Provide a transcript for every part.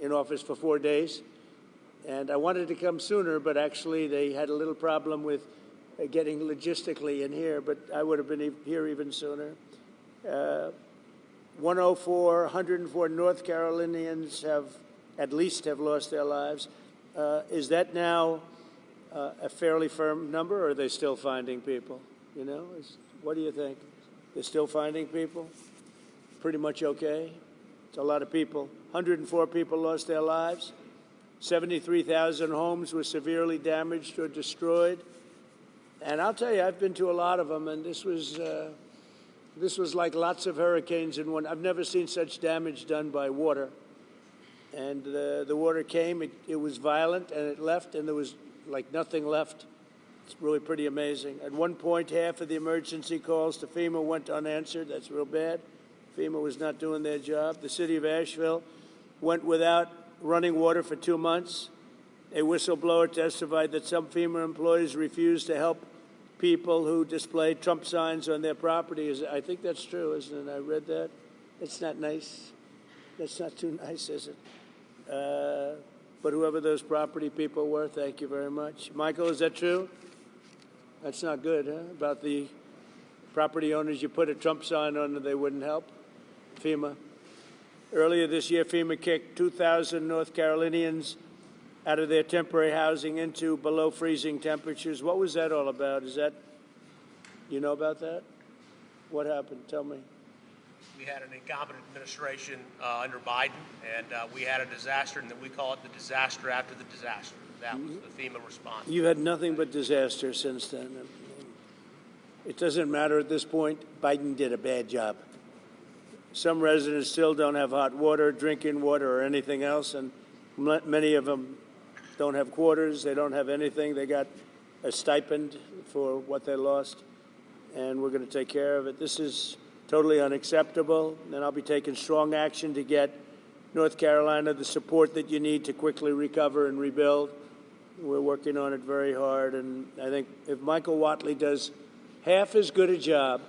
in office for 4 days. And I wanted to come sooner, but actually they had a little problem with getting logistically in here, but I would have been here even sooner. 104 North Carolinians at least have lost their lives. Is that now a fairly firm number, or are they still finding people? You know, what do you think? They're still finding people? Pretty much okay? It's a lot of people. 104 people lost their lives. 73,000 homes were severely damaged or destroyed. And I'll tell you, I've been to a lot of them, and this was like lots of hurricanes in one. I've never seen such damage done by water. And the water came, it was violent, and it left, and there was like nothing left. It's really pretty amazing. At one point, half of the emergency calls to FEMA went unanswered. That's real bad. FEMA was not doing their job. The city of Asheville went without running water for 2 months. A whistleblower testified that some FEMA employees refused to help people who displayed Trump signs on their property. I think that's true, isn't it? I read that. It's not nice. That's not too nice, is it? But whoever those property people were, thank you very much. Michael, is that true? That's not good, huh? About the property owners, you put a Trump sign on and they wouldn't help? FEMA. Earlier this year, FEMA kicked 2,000 North Carolinians out of their temporary housing into below freezing temperatures. What was that all about? Is that, you know about that? What happened? Tell me. We had an incompetent administration under Biden, and we had a disaster, and we call it the disaster after the disaster. That was the FEMA response. You've had nothing but disaster since then. It doesn't matter at this point. Biden did a bad job. Some residents still don't have hot water, drinking water, or anything else, and many of them don't have quarters. They don't have anything. They got a stipend for what they lost, and we're going to take care of it. This is totally unacceptable, and I'll be taking strong action to get North Carolina the support that you need to quickly recover and rebuild. We're working on it very hard, and I think if Michael Whatley does half as good a job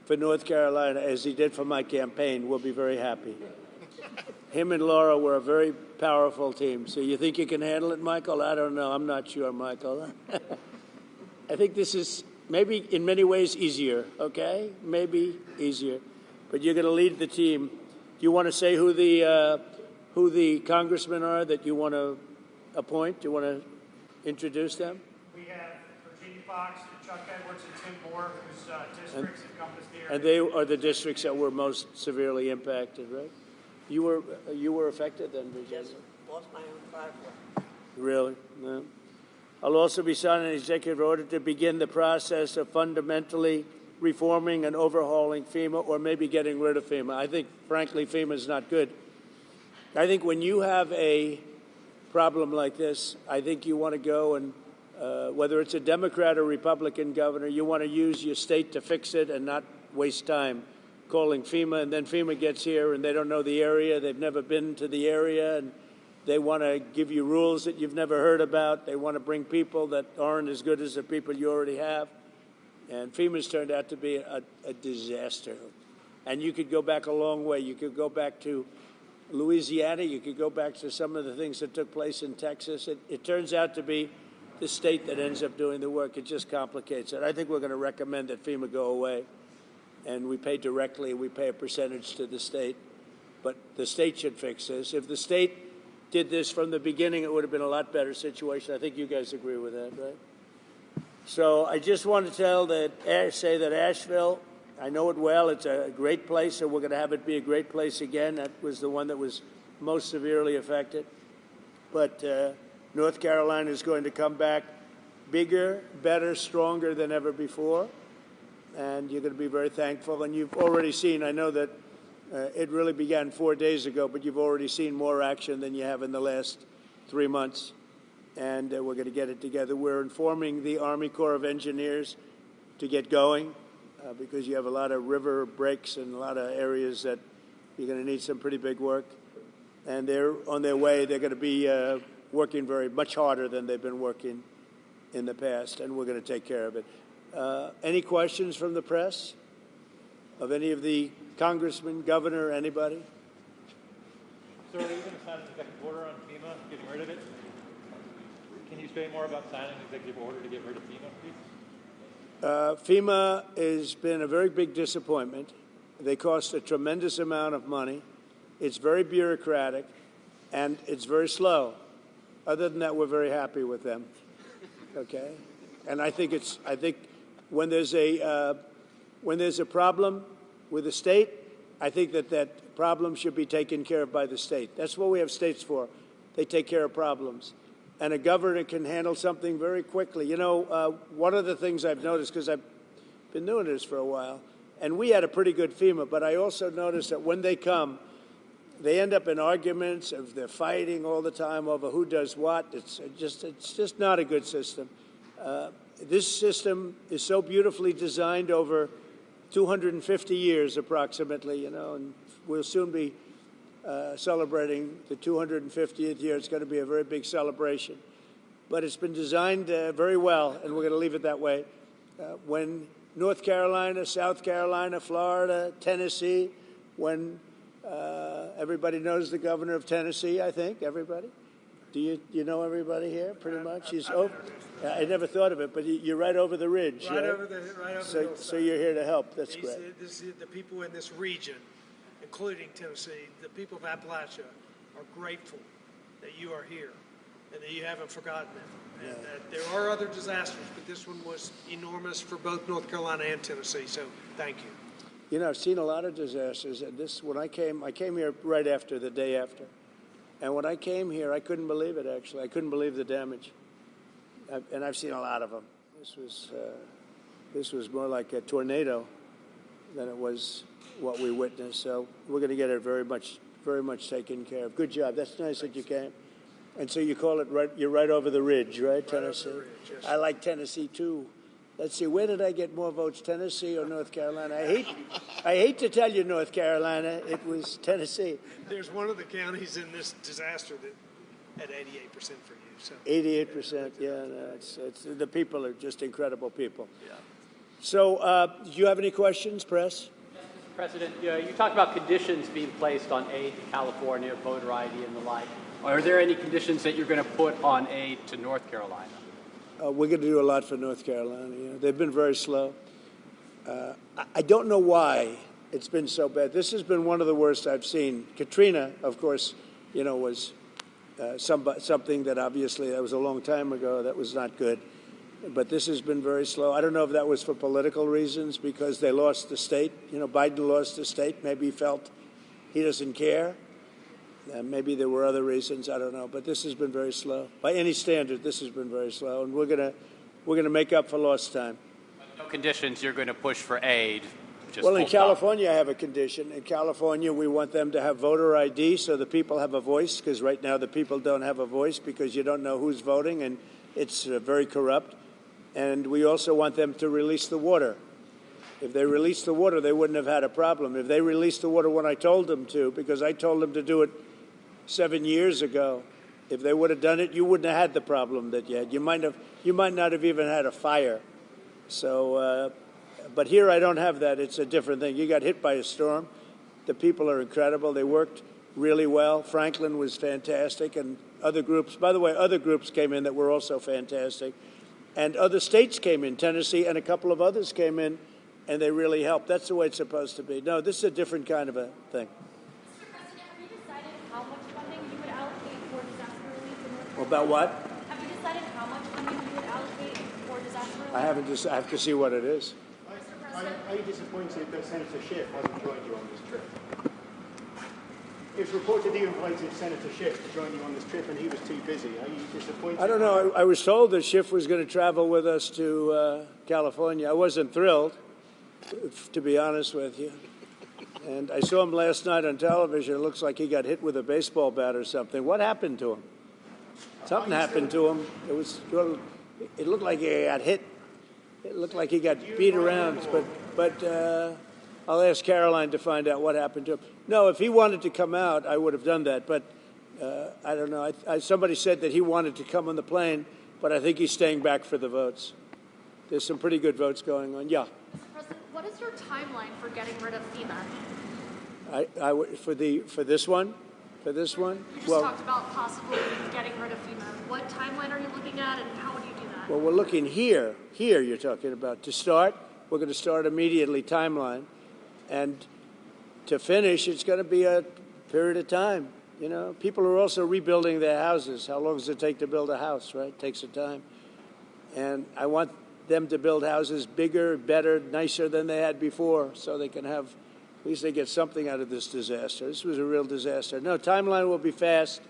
for North Carolina as he did for my campaign, we'll be very happy. Him and Laura were a very powerful team. So you think you can handle it, Michael? I don't know. I'm not sure, Michael. I think this is maybe in many ways easier, okay? Maybe easier. But you're going to lead the team. Do you want to say who the congressmen are that you want to appoint? Do you want to introduce them? We have Virginia Fox, Chuck Edwards, and Tim Moore, whose districts encompass the area. And they are the districts that were most severely impacted, right? You were affected then, Virginia? Yes, lost my own firefly. Really? No. I'll also be signing an executive order to begin the process of fundamentally reforming and overhauling FEMA, or maybe getting rid of FEMA. I think, frankly, FEMA is not good. I think when you have a problem like this, I think you want to go and, whether it's a Democrat or Republican governor, you want to use your state to fix it and not waste time calling FEMA, and then FEMA gets here and they don't know the area, they've never been to the area, and they want to give you rules that you've never heard about. They want to bring people that aren't as good as the people you already have. And FEMA's turned out to be a disaster. And you could go back a long way. You could go back to Louisiana. You could go back to some of the things that took place in Texas. It turns out to be the state that ends up doing the work. It just complicates it. I think we're going to recommend that FEMA go away. And we pay directly, we pay a percentage to the state. But the state should fix this. If the state did this from the beginning, it would have been a lot better situation. I think you guys agree with that, right? So I just want to say that Asheville, I know it well. It's a great place, so we're going to have it be a great place again. That was the one that was most severely affected. But North Carolina is going to come back bigger, better, stronger than ever before. And you're going to be very thankful. And you've already seen, I know that it really began 4 days ago, but you've already seen more action than you have in the last 3 months. And we're going to get it together. We're informing the Army Corps of Engineers to get going because you have a lot of river breaks and a lot of areas that you're going to need some pretty big work. And they're on their way. They're going to be working much harder than they've been working in the past, and we're going to take care of it. Any questions from the press of any of the congressmen, governor, anybody? Sir, are you going to sign an executive order on FEMA, getting rid of it? Can you say more about signing an executive order to get rid of FEMA, please? FEMA has been a very big disappointment. They cost a tremendous amount of money. It's very bureaucratic, and it's very slow. Other than that, we're very happy with them. Okay, and I think when there's a problem with the state, I think that problem should be taken care of by the state. That's what we have states for. They take care of problems. And a governor can handle something very quickly. You know, one of the things I've noticed, because I've been doing this for a while, and we had a pretty good FEMA, but I also noticed that when they come, they end up in arguments. They're fighting all the time over who does what. It's just not a good system. This system is so beautifully designed over 250 years approximately, you know, and we'll soon be celebrating the 250th year. It's going to be a very big celebration. But it's been designed very well, and we're going to leave it that way. When North Carolina, South Carolina, Florida, Tennessee, when everybody knows the governor of Tennessee, I think, everybody? Do you know everybody here, pretty much? He's I never thought of it, but you're right over the ridge. Right over the hillside. So you're here to help. That's great. The people in this region, including Tennessee, the people of Appalachia, are grateful that you are here and that you haven't forgotten them. And that there are other disasters, but this one was enormous for both North Carolina and Tennessee. So thank you. You know, I've seen a lot of disasters, and when I came here right after, the day after. And when I came here, I couldn't believe it, actually. I couldn't believe the damage. And I've seen a lot of them. This was more like a tornado than it was what we witnessed. So we're going to get it very much taken care of. Good job. That's nice that you came. And so you call it you're right over the ridge, right, Tennessee? Over the ridge, yes. I like Tennessee, too. Let's see, where did I get more votes, Tennessee or North Carolina? I hate to tell you, North Carolina, it was Tennessee. There's one of the counties in this disaster that had 88% for you. So 88%, yeah. No, it's the people are just incredible people. Yeah. So, do you have any questions, press? Yes, Mr. President, you talked about conditions being placed on aid to California, voter ID, and the like. Are there any conditions that you're going to put on aid to North Carolina? We're going to do a lot for North Carolina. You know, they've been very slow. I don't know why it's been so bad. This has been one of the worst I've seen. Katrina, of course, you know, was something that obviously that was a long time ago. That was not good. But this has been very slow. I don't know if that was for political reasons because they lost the state. You know, Biden lost the state. Maybe he felt he doesn't care. Maybe there were other reasons. I don't know. But this has been very slow. By any standard, this has been very slow. And we're gonna make up for lost time. No conditions. You're going to push for aid. Well, in California, I have a condition. In California, we want them to have voter ID so the people have a voice, because right now the people don't have a voice because you don't know who's voting, and it's very corrupt. And we also want them to release the water. If they released the water, they wouldn't have had a problem. If they released the water when I told them to, because I told them to do it 7 years ago, if they would have done it, you wouldn't have had the problem that you had. You might not have even had a fire. So, but here I don't have that. It's a different thing. You got hit by a storm. The people are incredible. They worked really well. Franklin was fantastic, and other groups. By the way, other groups came in that were also fantastic, and other states came in. Tennessee and a couple of others came in, and they really helped. That's the way it's supposed to be. No, this is a different kind of a thing. About what? Have you decided how much funding you would allocate for disaster relief? I haven't. I have to see what it is. Are you disappointed that Senator Schiff hasn't joined you on this trip? It's reported you invited Senator Schiff to join you on this trip and he was too busy. Are you disappointed? I don't know. I was told that Schiff was going to travel with us to California. I wasn't thrilled, to be honest with you. And I saw him last night on television. It looks like he got hit with a baseball bat or something. What happened to him? Something happened to him. It looked like he got hit. It looked like he got beat around. But I'll ask Caroline to find out what happened to him. No, if he wanted to come out, I would have done that. But I don't know. Somebody said that he wanted to come on the plane, but I think he's staying back for the votes. There's some pretty good votes going on. Yeah. Mr. President, what is your timeline for getting rid of FEMA? For this one, for this one? You just talked about possibly getting rid of FEMA. What timeline are you looking at, and how would you do that? Well, we're looking here. Here you're talking about. To start, we're going to start immediately, timeline. And to finish, it's going to be a period of time. You know, people are also rebuilding their houses. How long does it take to build a house, right? It takes some time. And I want them to build houses bigger, better, nicer than they had before, so they can have, at least they get something out of this disaster. This was a real disaster. No, timeline will be fast.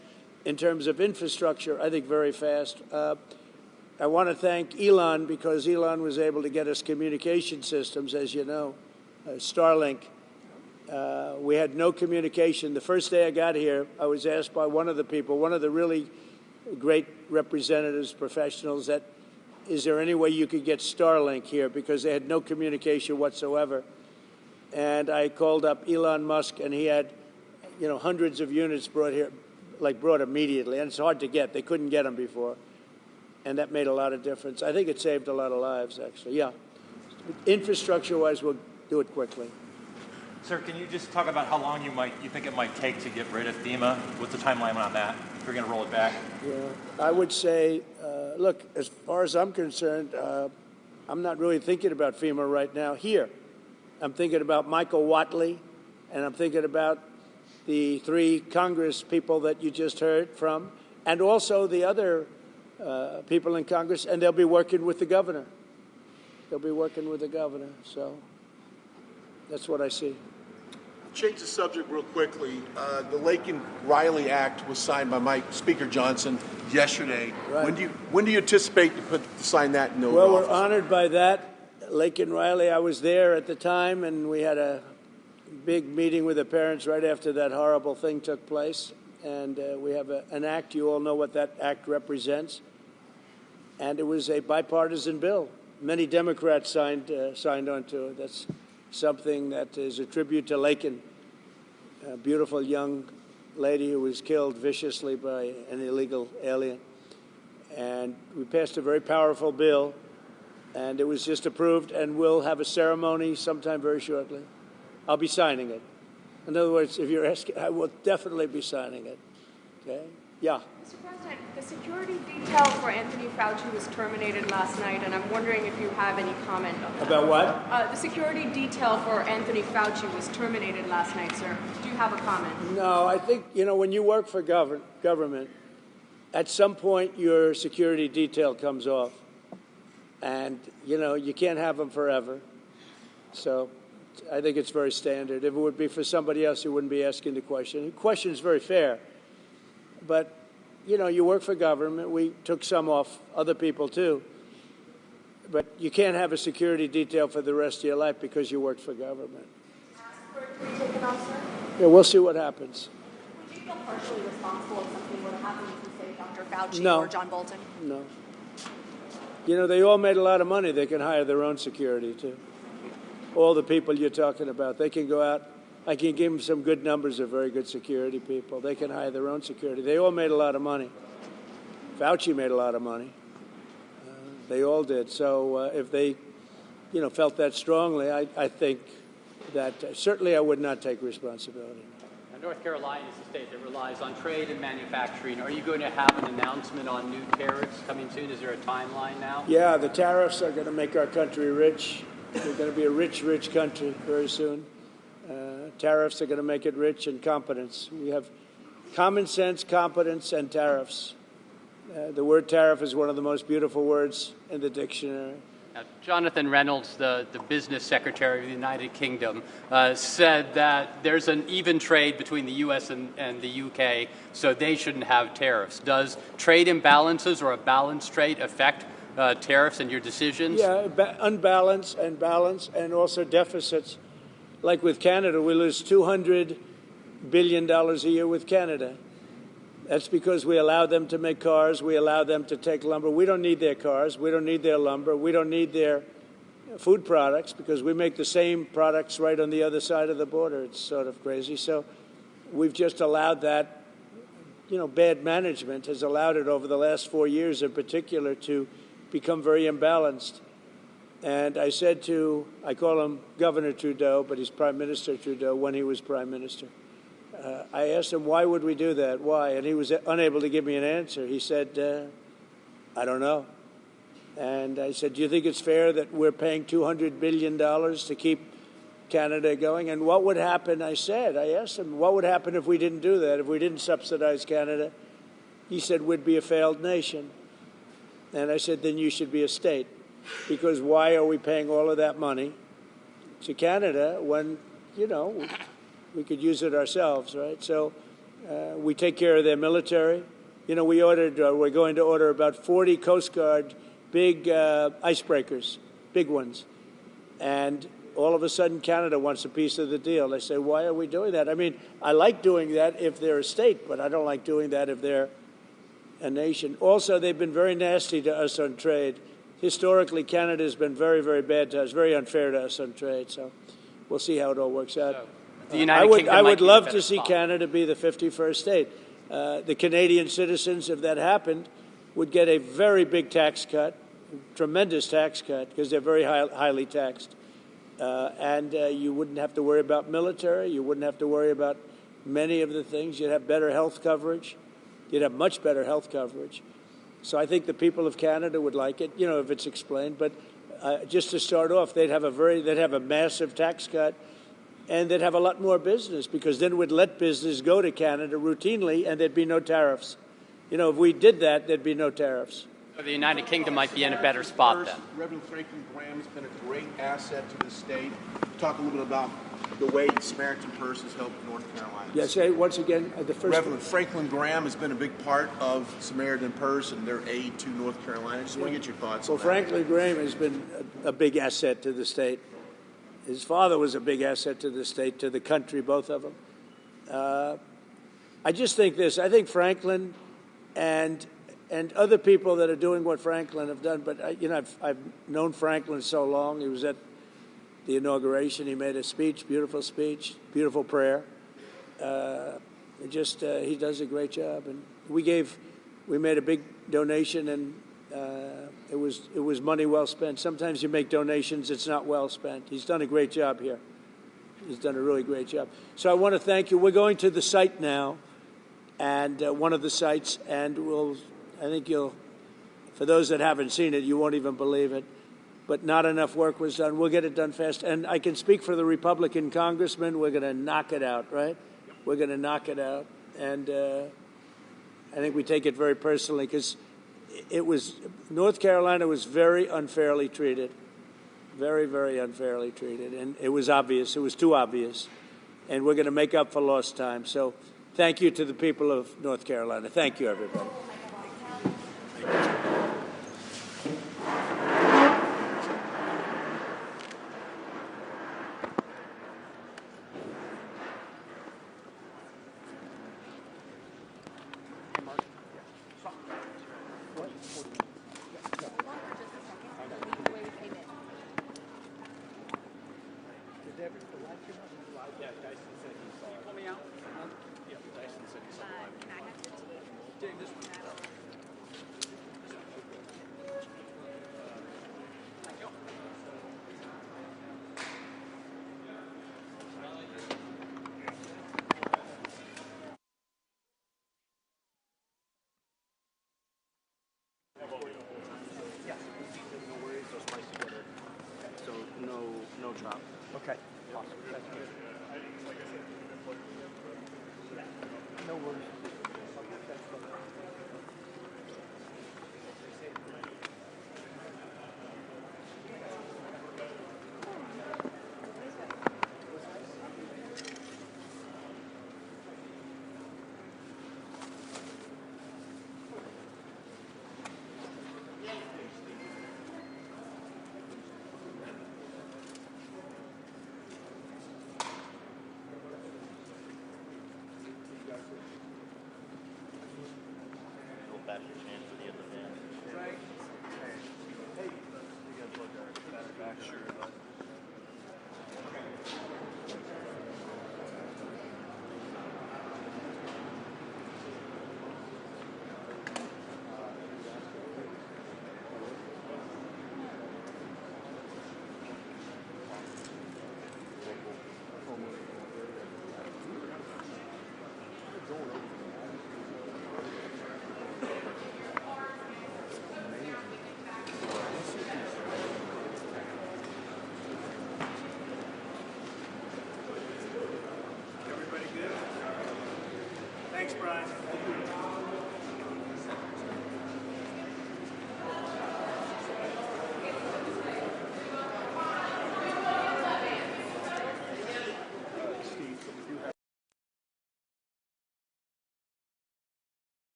In terms of infrastructure, I think very fast. I want to thank Elon, because Elon was able to get us communication systems, as you know, Starlink. We had no communication. The first day I got here, I was asked by one of the people, one of the really great representatives, professionals, that is there any way you could get Starlink here, because they had no communication whatsoever. And I called up Elon Musk, and he had, you know, hundreds of units brought here, like brought immediately. And it's hard to get. They couldn't get them before. And that made a lot of difference. I think it saved a lot of lives, actually. Yeah. Infrastructure-wise, we'll do it quickly. Sir, can you just talk about how long you think it might take to get rid of FEMA? What's the timeline on that, if you're going to roll it back? Yeah, I would say, look, as far as I'm concerned, I'm not really thinking about FEMA right now here. I'm thinking about Michael Watley, and I'm thinking about the 3 Congress people that you just heard from, and also the other people in Congress, and they'll be working with the governor. They'll be working with the governor, so that's what I see. Change the subject real quickly. The Laken Riley Act was signed by Speaker Johnson yesterday. Right. When do you anticipate to sign that into Well, office? we're honored by that. Laken Riley, I was there at the time, and we had a big meeting with the parents right after that horrible thing took place. And we have an act. You all know what that act represents. And it was a bipartisan bill. Many Democrats signed onto it. That's something that is a tribute to Laken, a beautiful young lady who was killed viciously by an illegal alien. And we passed a very powerful bill, and it was just approved, and we'll have a ceremony sometime very shortly. I'll be signing it. In other words, if you're asking, I will definitely be signing it. Okay? Yeah. Mr. President, the security detail for Anthony Fauci was terminated last night, and I'm wondering if you have any comment on that. About what? The security detail for Anthony Fauci was terminated last night, sir. Do you have a comment? No, I think, you know, when you work for government, at some point your security detail comes off. And, you know, you can't have them forever. So I think it's very standard. If it would be for somebody else, you wouldn't be asking the question. The question is very fair. But, you know, you work for government. We took some off, other people too. But you can't have a security detail for the rest of your life because you work for government. Ask for it to be taken off, sir? Yeah, we'll see what happens. Would you feel partially responsible if something were to happen to, say, Dr. Fauci No. or John Bolton? No. You know, they all made a lot of money. They can hire their own security, too. All the people you're talking about, they can go out. I can give them some good numbers of very good security people. They can hire their own security. They all made a lot of money. Fauci made a lot of money. They all did. So if they, you know, felt that strongly, I think that certainly I would not take responsibility. North Carolina is a state that relies on trade and manufacturing. Are you going to have an announcement on new tariffs coming soon? Is there a timeline now? Yeah, the tariffs are going to make our country rich. We're going to be a rich, rich country very soon. Tariffs are going to make it rich, and competence. We have common sense, competence, and tariffs. The word tariff is one of the most beautiful words in the dictionary. Now, Jonathan Reynolds, the business secretary of the United Kingdom, said that there's an even trade between the U.S. and the UK, so they shouldn't have tariffs. Does trade imbalances or a balanced trade affect tariffs and your decisions? Yeah, unbalanced and balance, and also deficits. Like with Canada, we lose $200 billion a year with Canada. That's because we allow them to make cars. We allow them to take lumber. We don't need their cars. We don't need their lumber. We don't need their food products because we make the same products right on the other side of the border. It's sort of crazy. So we've just allowed that, you know, bad management has allowed it over the last 4 years in particular to become very imbalanced. And I said I call him Governor Trudeau, but he's Prime Minister Trudeau when he was Prime Minister. I asked him, why would we do that? Why? And he was unable to give me an answer. He said, I don't know. And I said, do you think it's fair that we're paying $200 billion to keep Canada going? And what would happen, I asked him, what would happen if we didn't do that, if we didn't subsidize Canada? He said, we'd be a failed nation. And I said, then you should be a state. Because why are we paying all of that money to Canada when, you know, we could use it ourselves, right? So we take care of their military. You know, we're going to order about 40 Coast Guard big icebreakers, big ones. And all of a sudden, Canada wants a piece of the deal. They say, why are we doing that? I mean, I like doing that if they're a state, but I don't like doing that if they're a nation. Also, they've been very nasty to us on trade. Historically, Canada has been very, very bad to us, very unfair to us on trade. So we'll see how it all works out. So, the United Kingdom I might would be in a love better to see spot. Canada be the 51st state. The Canadian citizens, if that happened, would get a very big tax cut, tremendous tax cut, because they're very highly taxed. And you wouldn't have to worry about military. You wouldn't have to worry about many of the things. You'd have better health coverage. You'd have much better health coverage. So I think the people of Canada would like it, you know, if it's explained. But just to start off, they'd have a massive tax cut, and they'd have a lot more business, because then we'd let business go to Canada routinely, and there'd be no tariffs. You know, if we did that, there'd be no tariffs. So the United Kingdom might be in a better spot then. Reverend Franklin Graham has been a great asset to the state. Talk a little bit about the way the Samaritan Purse has helped North Carolina. Yeah, say once again, the first Reverend Franklin Graham has been a big part of Samaritan Purse and their aid to North Carolina. I just want to get your thoughts Well, on that. Franklin Graham has been a big asset to the state. His father was a big asset to the state, to the country, both of them. I just think this. I think Franklin and other people that are doing what Franklin have done, but, you know, I've known Franklin so long. He was at the inauguration. He made a speech, beautiful prayer. He does a great job. And we made a big donation, and it was money well spent. Sometimes you make donations, it's not well spent. He's done a great job here. He's done a really great job. So I want to thank you. We're going to the site now, and one of the sites, and I think for those that haven't seen it, you won't even believe it. But not enough work was done. We'll get it done fast. And I can speak for the Republican congressman. We're going to knock it out, right? We're going to knock it out. And I think we take it very personally, because North Carolina was very unfairly treated. Very, very unfairly treated. And it was obvious. It was too obvious. And we're going to make up for lost time. So thank you to the people of North Carolina. Thank you, everybody. No drop. Okay. Awesome. That's good. No worries.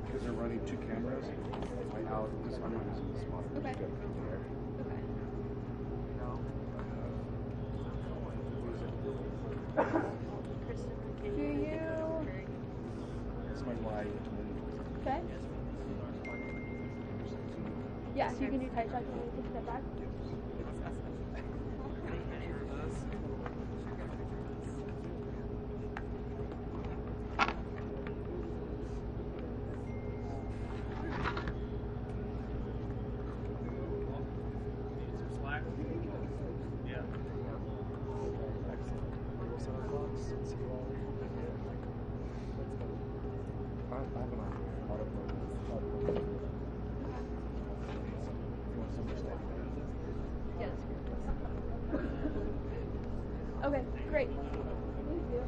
Because they're running 2 cameras, this one is in the spot. Okay. Do you? This is my wife. Okay. Yeah, so you can do tight check and take a step back. Okay, great. Thank you.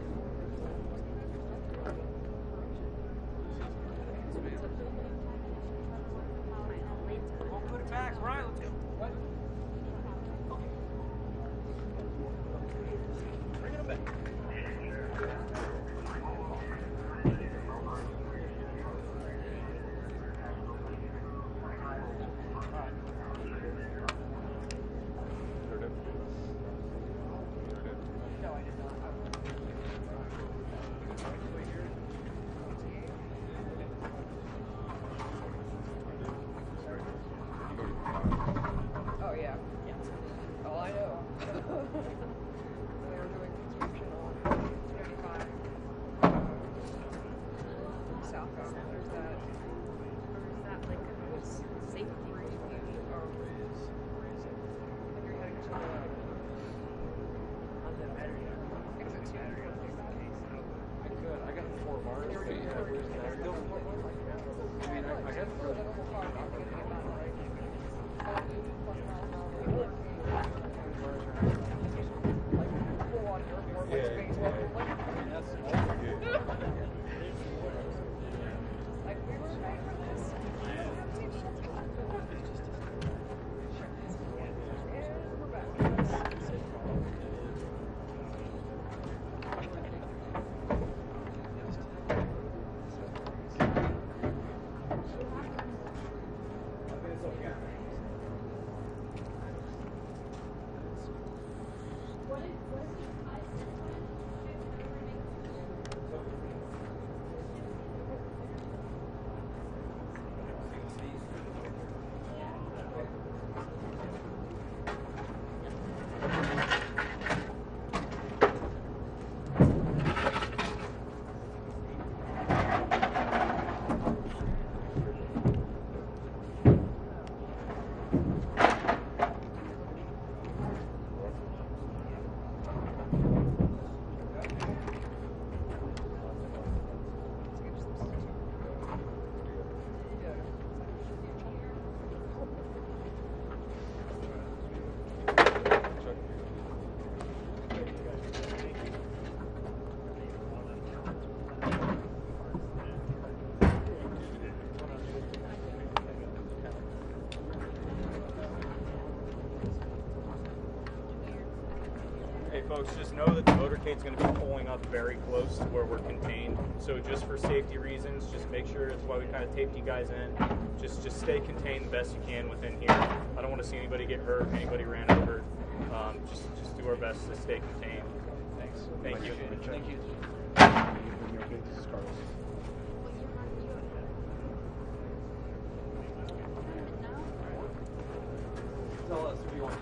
Put it back. All right, let's go. Bring it back. Oh, yeah. Oh, I know. We were doing construction on 25 southbound. There's that. Or is that like a safety reason? Or when you're heading to the exit to I could. I got 4 bars. Still 4 bars? I mean, I got folks, just know that the motorcade's going to be pulling up very close to where we're contained. So just for safety reasons, just make sure, that's why we kind of taped you guys in. Just stay contained the best you can within here. I don't want to see anybody get hurt, anybody ran over. Just do our best to stay contained. Thanks. Thank you. Thank you. Tell us if you want.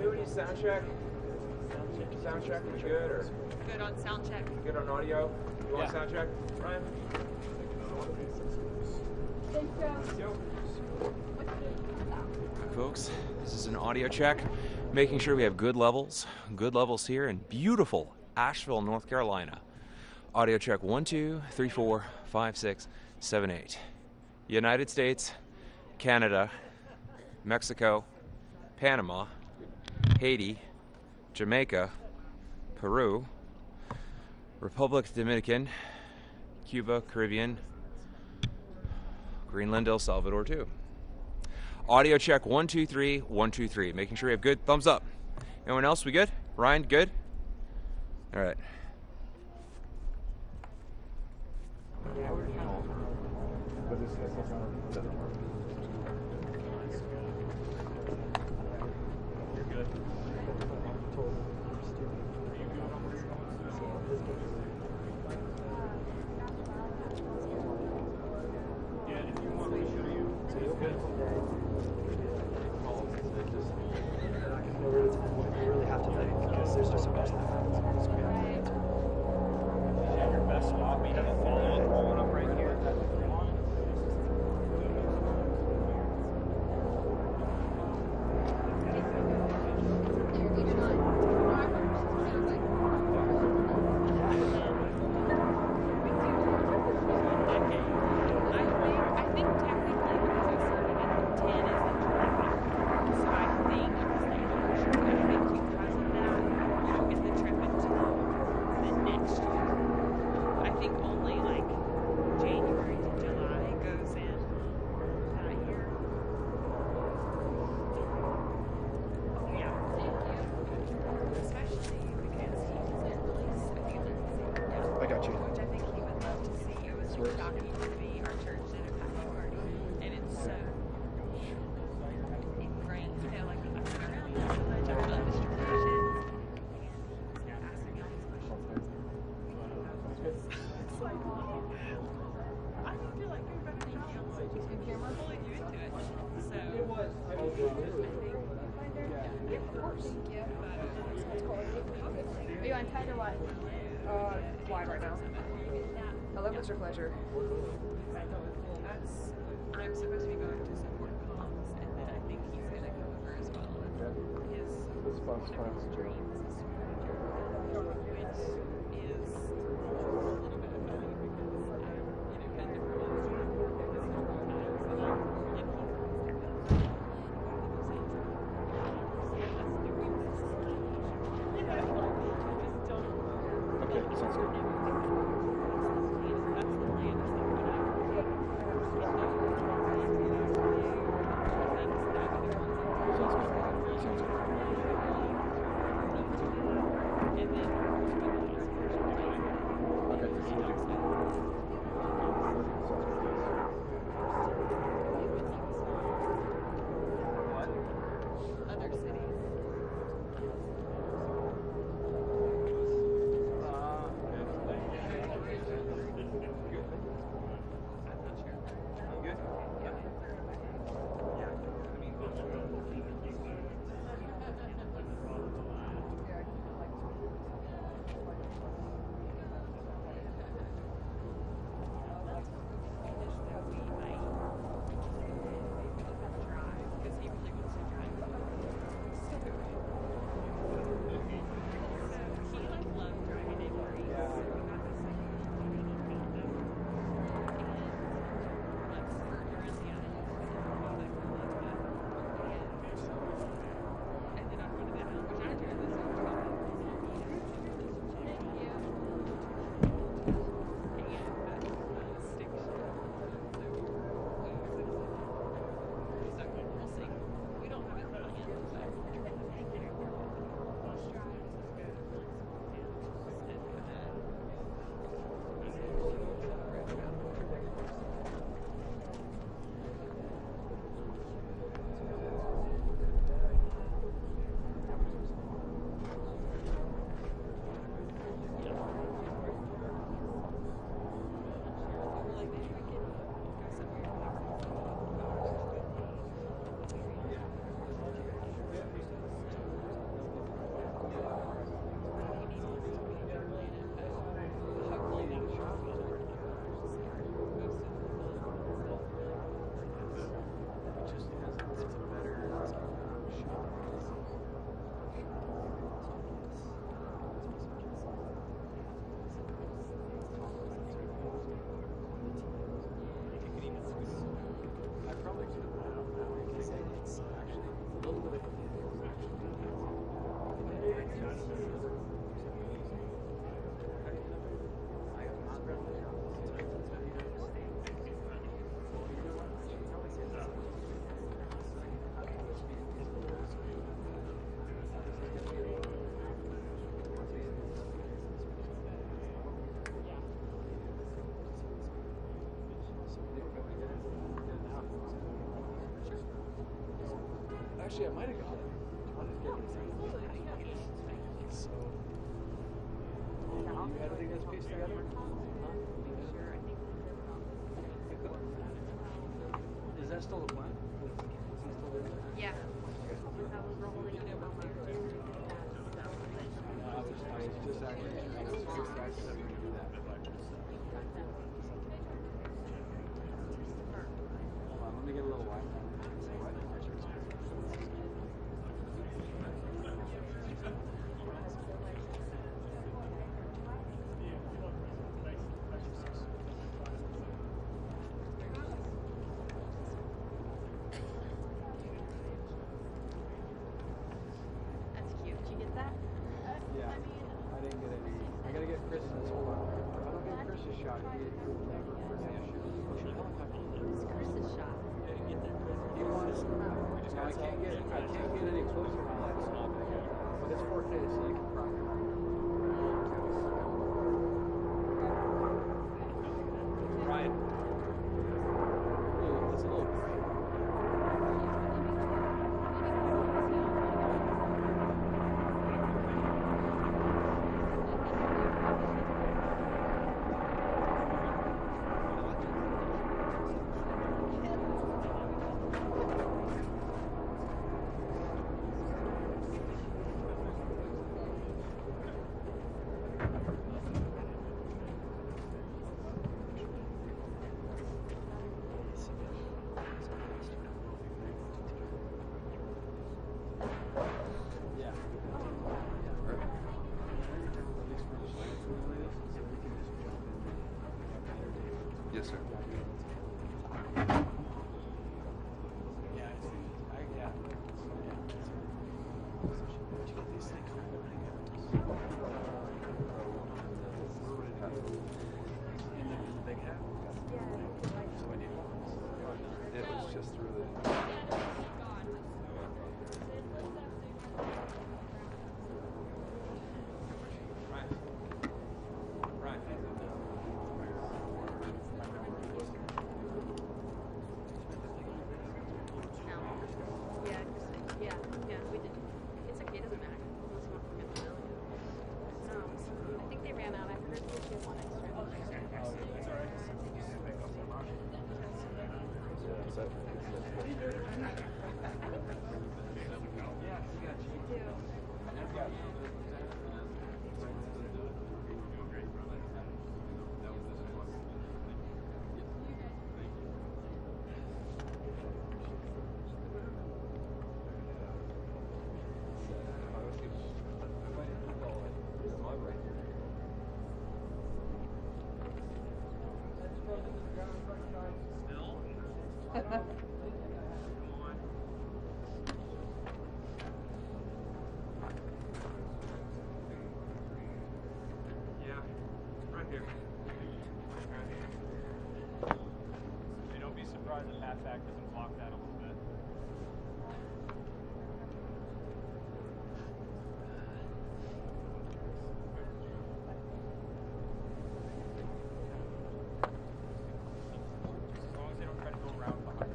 Do we need sound check? Sound check, we good or? Good on sound check. Good on audio? You want sound check? Ryan? Folks, this is an audio check, making sure we have good levels here in beautiful Asheville, North Carolina. Audio check 1, 2, 3, 4, 5, 6, 7, 8. United States, Canada, Mexico, Panama, Haiti, Jamaica, Peru, Republic Dominican, Cuba, Caribbean, Greenland, El Salvador too. Audio check 1, 2, 3, 1, 2, 3. Making sure we have good thumbs up. Anyone else? We good? Ryan, good? All right. Are you untied or what? Wide right now. Hello, Mr. Pleasure. I'm supposed to be going to support comms, and then I think he's going to come over as well. His one of his dreams is to be a manager, which is a little bit funny because I've been to Berlin this whole time, and Okay, sounds good. Actually, I might have got it. I'll just get it. So, you editing this piece together? Is that still the plan? Yeah. I was just actually hold on, let me get a little wine. That's cute. Did you get that? Yeah, I didn't get any. I gotta get Chris's. Hold on. If I don't get Chris's shot, he will never forget. It's Chris's shot. He wants. No, I can't get any closer than that. But it's 4K, so you can probably. Ryan. It's a little bright. Yes, sir. It was just really. Yeah, we did. It's okay, it doesn't matter. Unless you want to forget the bill. I think they ran out. I heard they did one extra. It's all right. Yeah, right here. Hey, don't be surprised if halfback doesn't block that a little bit. As long as they don't try to go around behind.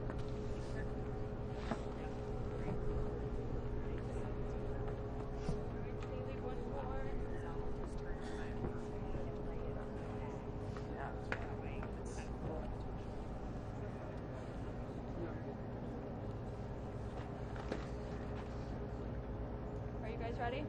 Are you guys ready?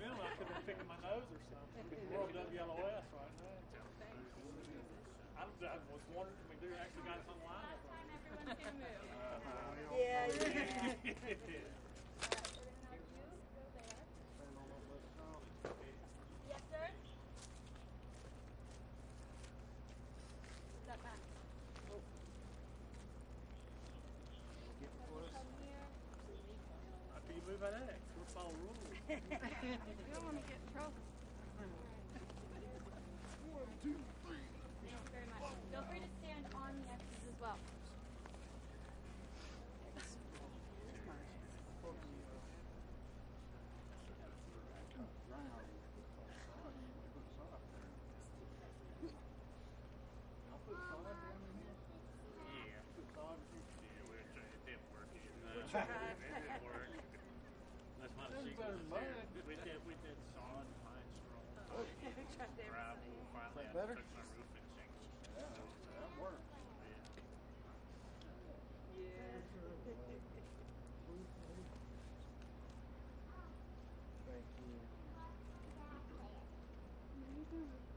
feeling like I could have been picking my nose or something. World WLOS right now. I was wondering, I mean, they actually got us online. Everyone can move. Yeah. Yes, sir. Step back. After you move that X, we'll follow rules. We don't want to get in trouble. 1, 2, 3. Thank you very much. Feel free to stand on the X's as well. It didn't work. That's my secret. We did sod and pine straw. Gravel. Finally, I better? took my roofing shingles. That works. Thank you. It's okay.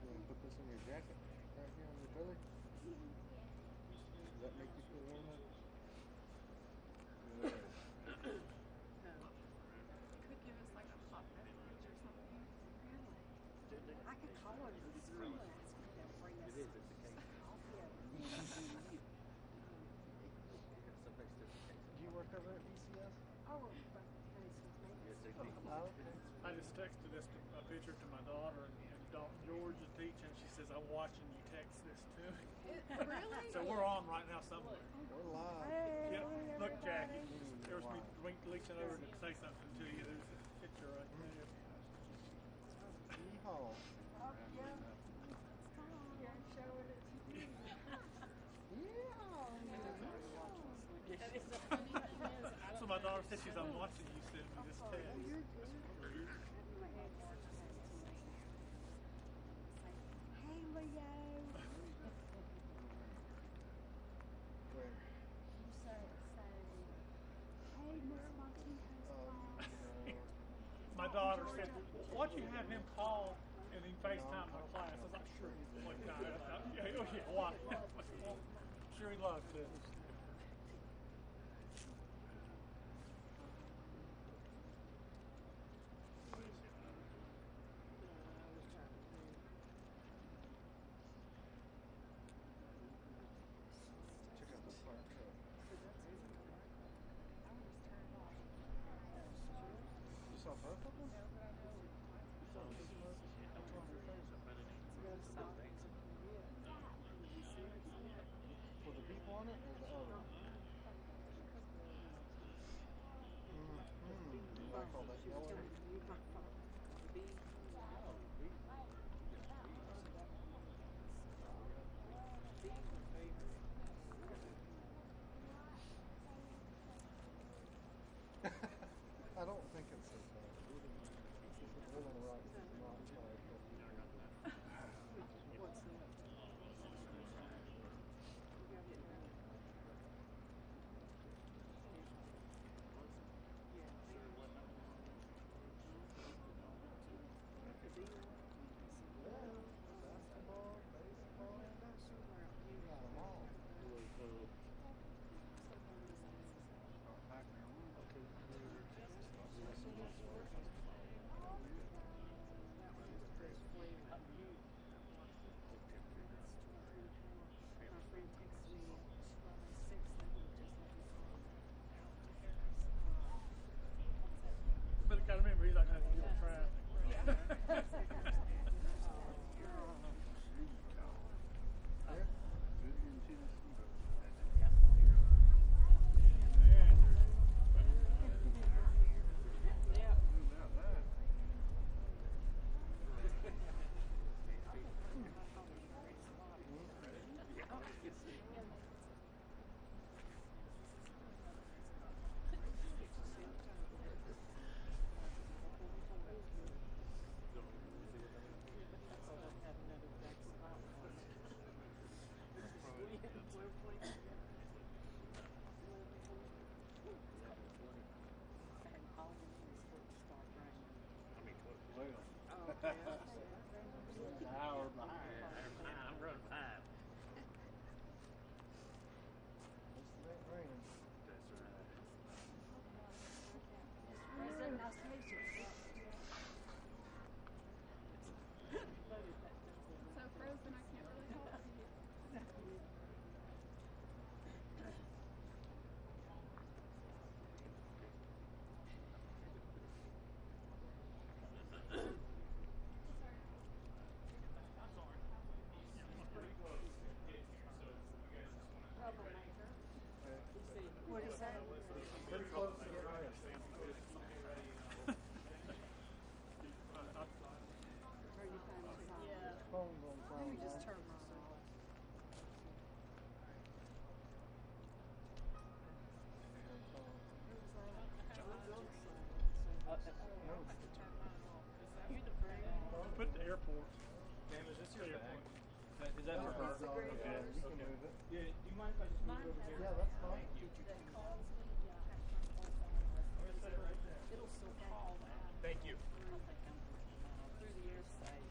You want to put this in your jacket right here on your belly? Does that make you feel warmer? Good. Could give us like a hot beverage or something. I could call it in the spring. It is, it's a case. Do you work over at BCS? I work for Yes, they do. Oh, okay. I just texted this a picture to my daughter, and George is teaching. She says, "I'm watching you text this to me." Really? So we're on right now somewhere. We're live. Yep. Look, Jackie. There's me reaching over to say something to you. There's a picture right there. Yeehaw. Yeah. Here, show it to you. So my daughter said she's, "I'm watching you send me this text." Hey, Leo. Where? You say, hey, Miss Martinez. My daughter said, "Why'd you have him call and then FaceTime my class?" I was like, "Sure." Like, yeah, why? Sure, he loved it. Check out the fire truck. You saw both of them? Were the people on it? Or the, your bag. point. Is that for her? Okay. Yeah, you can move it. Yeah, do you mind if I just move it over here? Yeah, that's fine. Thank you. It'll still fall down. Thank you. Through the air side.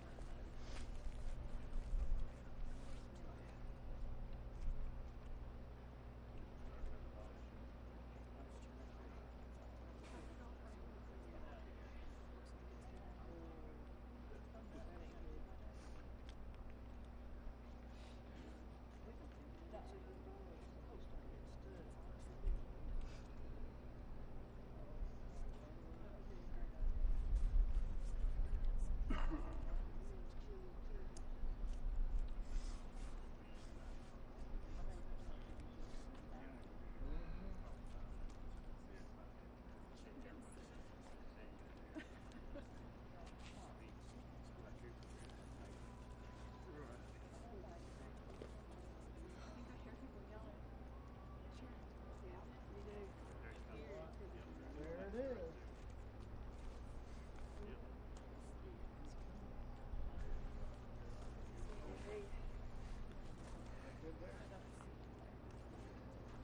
There it is.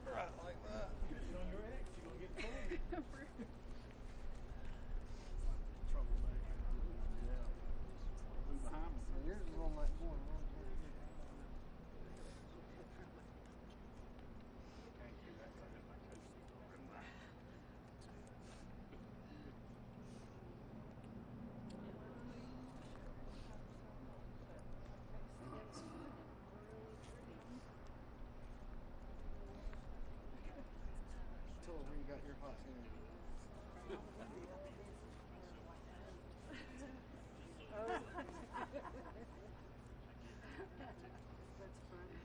Right like that. Get on your X, you're gonna get pulled. Troublemaker. Yeah. Move behind me. So yours is on that corner. Can't do that 'cause I got my coach. Tell her where you got your hot sandwich. That's funny.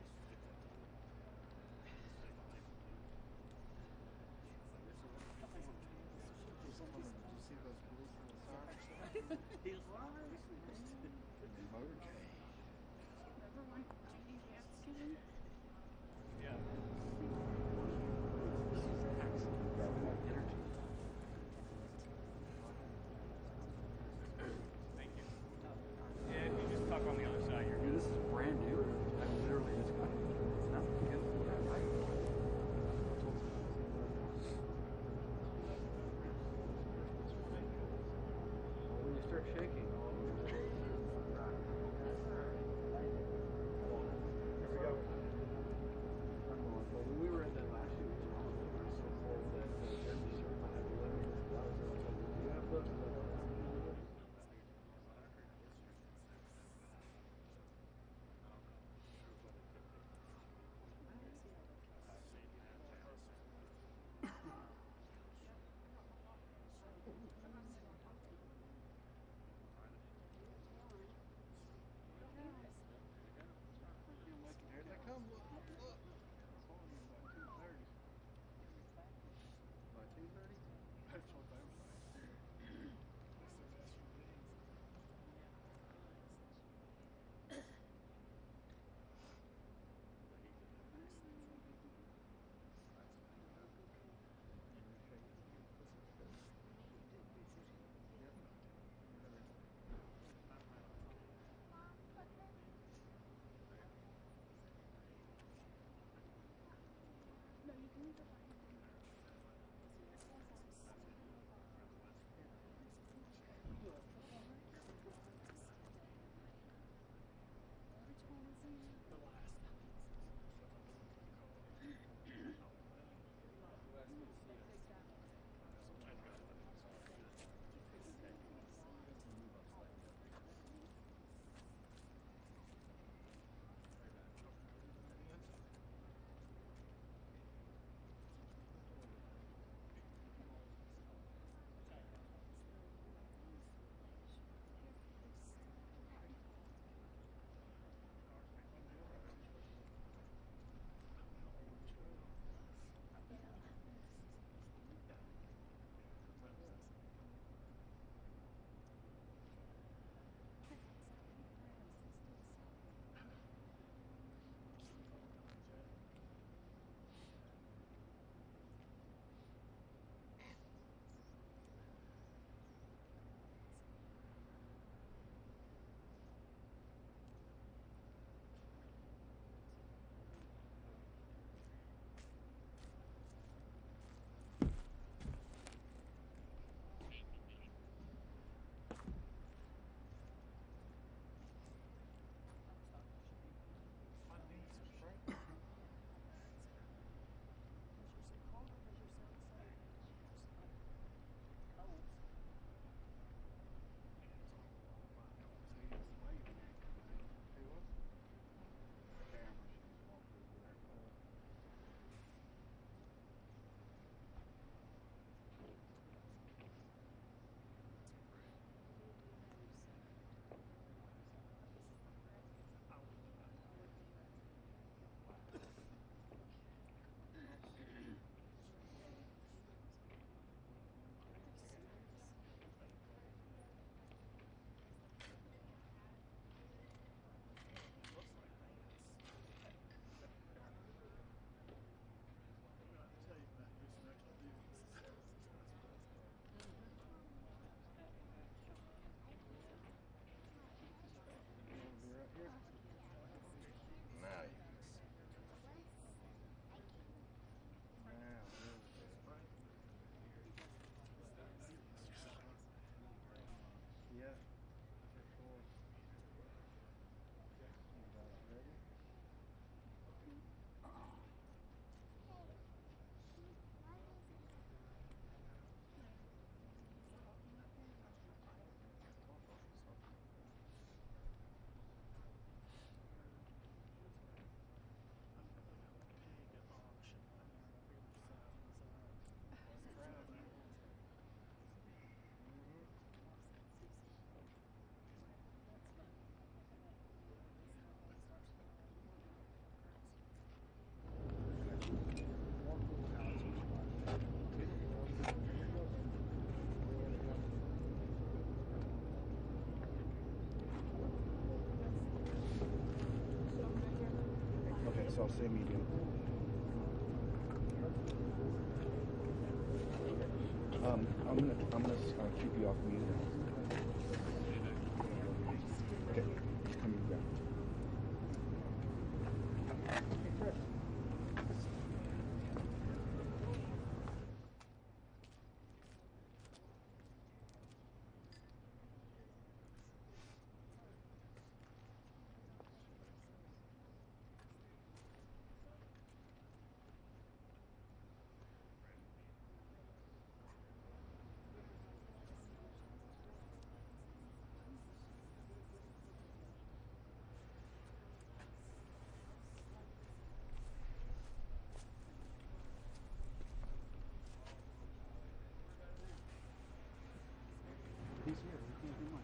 Did you see those police on the side? Motorcade. Remember when Judy Hampton? Yeah. Energy. Só ser medium. I'm gonna keep you off mute. Okay, coming back. He's here. He can't do much.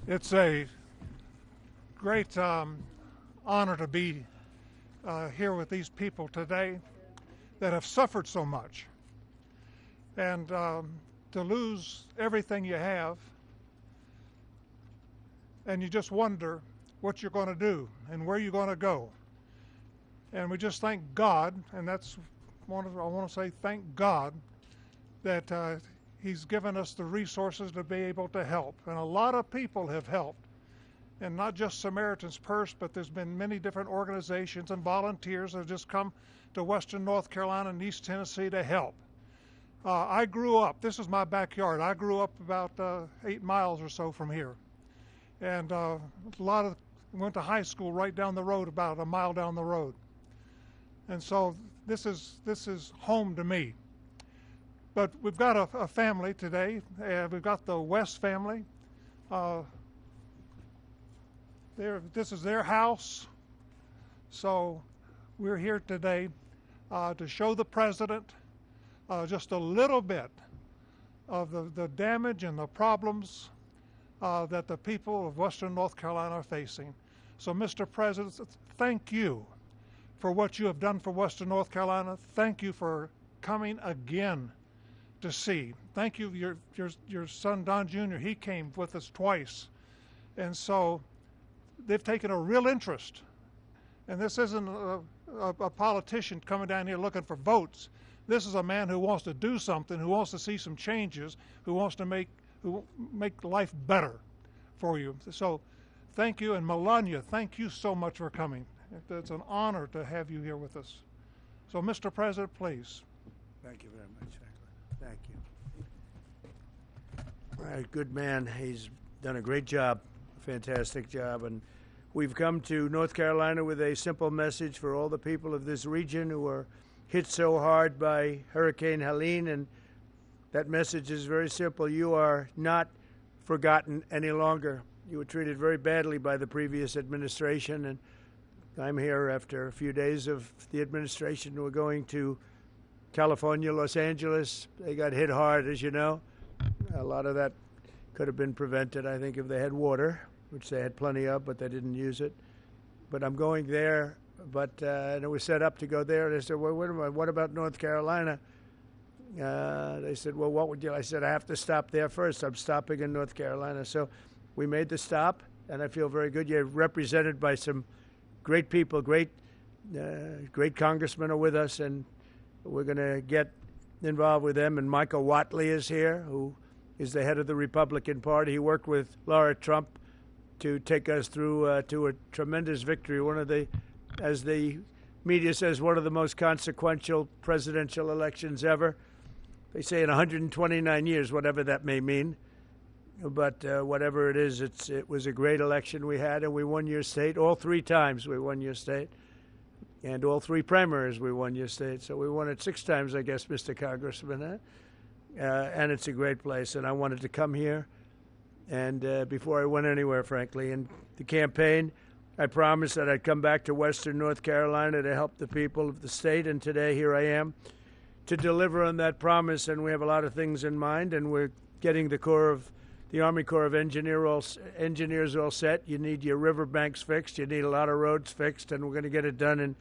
It's a great honor to be here with these people today that have suffered so much. And to lose everything you have, and you just wonder what you're going to do and where you're going to go. And we just thank God, and I want to say thank God that He's given us the resources to be able to help. And a lot of people have helped, and not just Samaritan's Purse, but there's been many different organizations and volunteers that have just come to Western North Carolina and East Tennessee to help. I grew up, this is my backyard, I grew up about 8 miles or so from here. And went to high school right down the road, about a mile down the road. And so this is home to me. But we've got a family today. We've got the West family. This is their house. So we're here today to show the president just a little bit of the damage and the problems that the people of Western North Carolina are facing. So, Mr. President, thank you for what you have done for Western North Carolina. Thank you for coming again to see. Thank you, your son Don Jr., he came with us twice. And so they've taken a real interest. And this isn't a politician coming down here looking for votes. This is a man who wants to do something, who wants to see some changes, who wants to make life better for you. So thank you. And Melania, thank you so much for coming. It's an honor to have you here with us. So, Mr. President, please. Thank you very much, Franklin. Thank you. All right, good man. He's done a great job, fantastic job. And we've come to North Carolina with a simple message for all the people of this region who are hit so hard by Hurricane Helene. And that message is very simple. You are not forgotten any longer. You were treated very badly by the previous administration. And I'm here after a few days of the administration. We're going to California, Los Angeles. They got hit hard, as you know. A lot of that could have been prevented, I think, if they had water, which they had plenty of, but they didn't use it. But I'm going there, and it was set up to go there. They said, well, what about North Carolina? They said, well, what would you? I said, I have to stop there first. I'm stopping in North Carolina. So we made the stop, and I feel very good. You're represented by some great people, great congressmen are with us, and we're going to get involved with them. And Michael Whatley is here, who is the head of the Republican Party. He worked with Laura Trump to take us through to a tremendous victory. One of the, as the media says, one of the most consequential presidential elections ever. They say in 129 years, whatever that may mean. But whatever it is, it was a great election we had, and we won your state. All 3 times we won your state. And all 3 primaries we won your state. So we won it 6 times, I guess, Mr. Congressman. And it's a great place. And I wanted to come here. And before I went anywhere, frankly, in the campaign, I promised that I'd come back to Western North Carolina to help the people of the state. And today, here I am to deliver on that promise. And we have a lot of things in mind. And we're getting the Army Corps of Engineers all set. You need your riverbanks fixed. You need a lot of roads fixed. And we're going to get it done in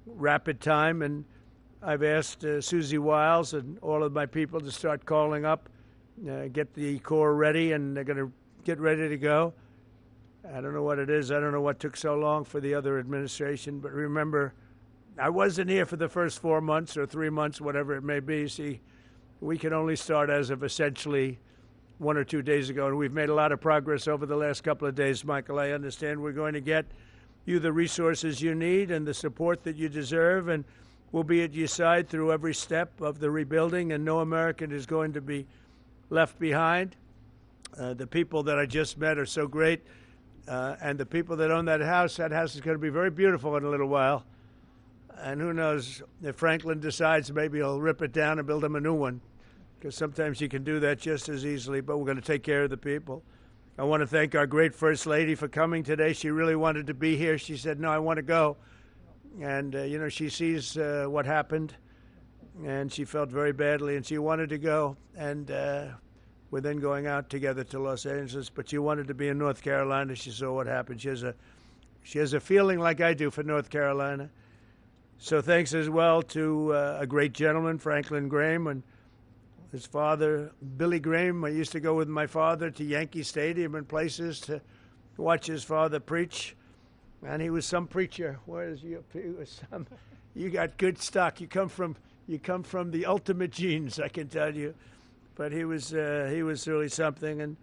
rapid time. And I've asked Susie Wiles and all of my people to start calling up, get the Corps ready, and they're going to get ready to go. I don't know what it is. I don't know what took so long for the other administration. But remember, I wasn't here for the first 4 months or 3 months, whatever it may be. See, we can only start as of essentially 1 or 2 days ago, and we've made a lot of progress over the last couple of days, Michael. I understand we're going to get you the resources you need and the support that you deserve, and we'll be at your side through every step of the rebuilding, and no American is going to be left behind. The people that I just met are so great, and the people that own that house is going to be very beautiful in a little while. And who knows, if Franklin decides, maybe he'll rip it down and build him a new one, because sometimes you can do that just as easily, but we're going to take care of the people. I want to thank our great First Lady for coming today. She really wanted to be here. She said, no, I want to go. And, she sees what happened, and she felt very badly, and she wanted to go. And we're then going out together to Los Angeles, but she wanted to be in North Carolina. She saw what happened. She has a feeling like I do for North Carolina. So thanks as well to a great gentleman, Franklin Graham, and his father, Billy Graham. I used to go with my father to Yankee Stadium and places to watch his father preach. And he was some preacher. You got good stock. You come from the ultimate genes, I can tell you. But he was really something. And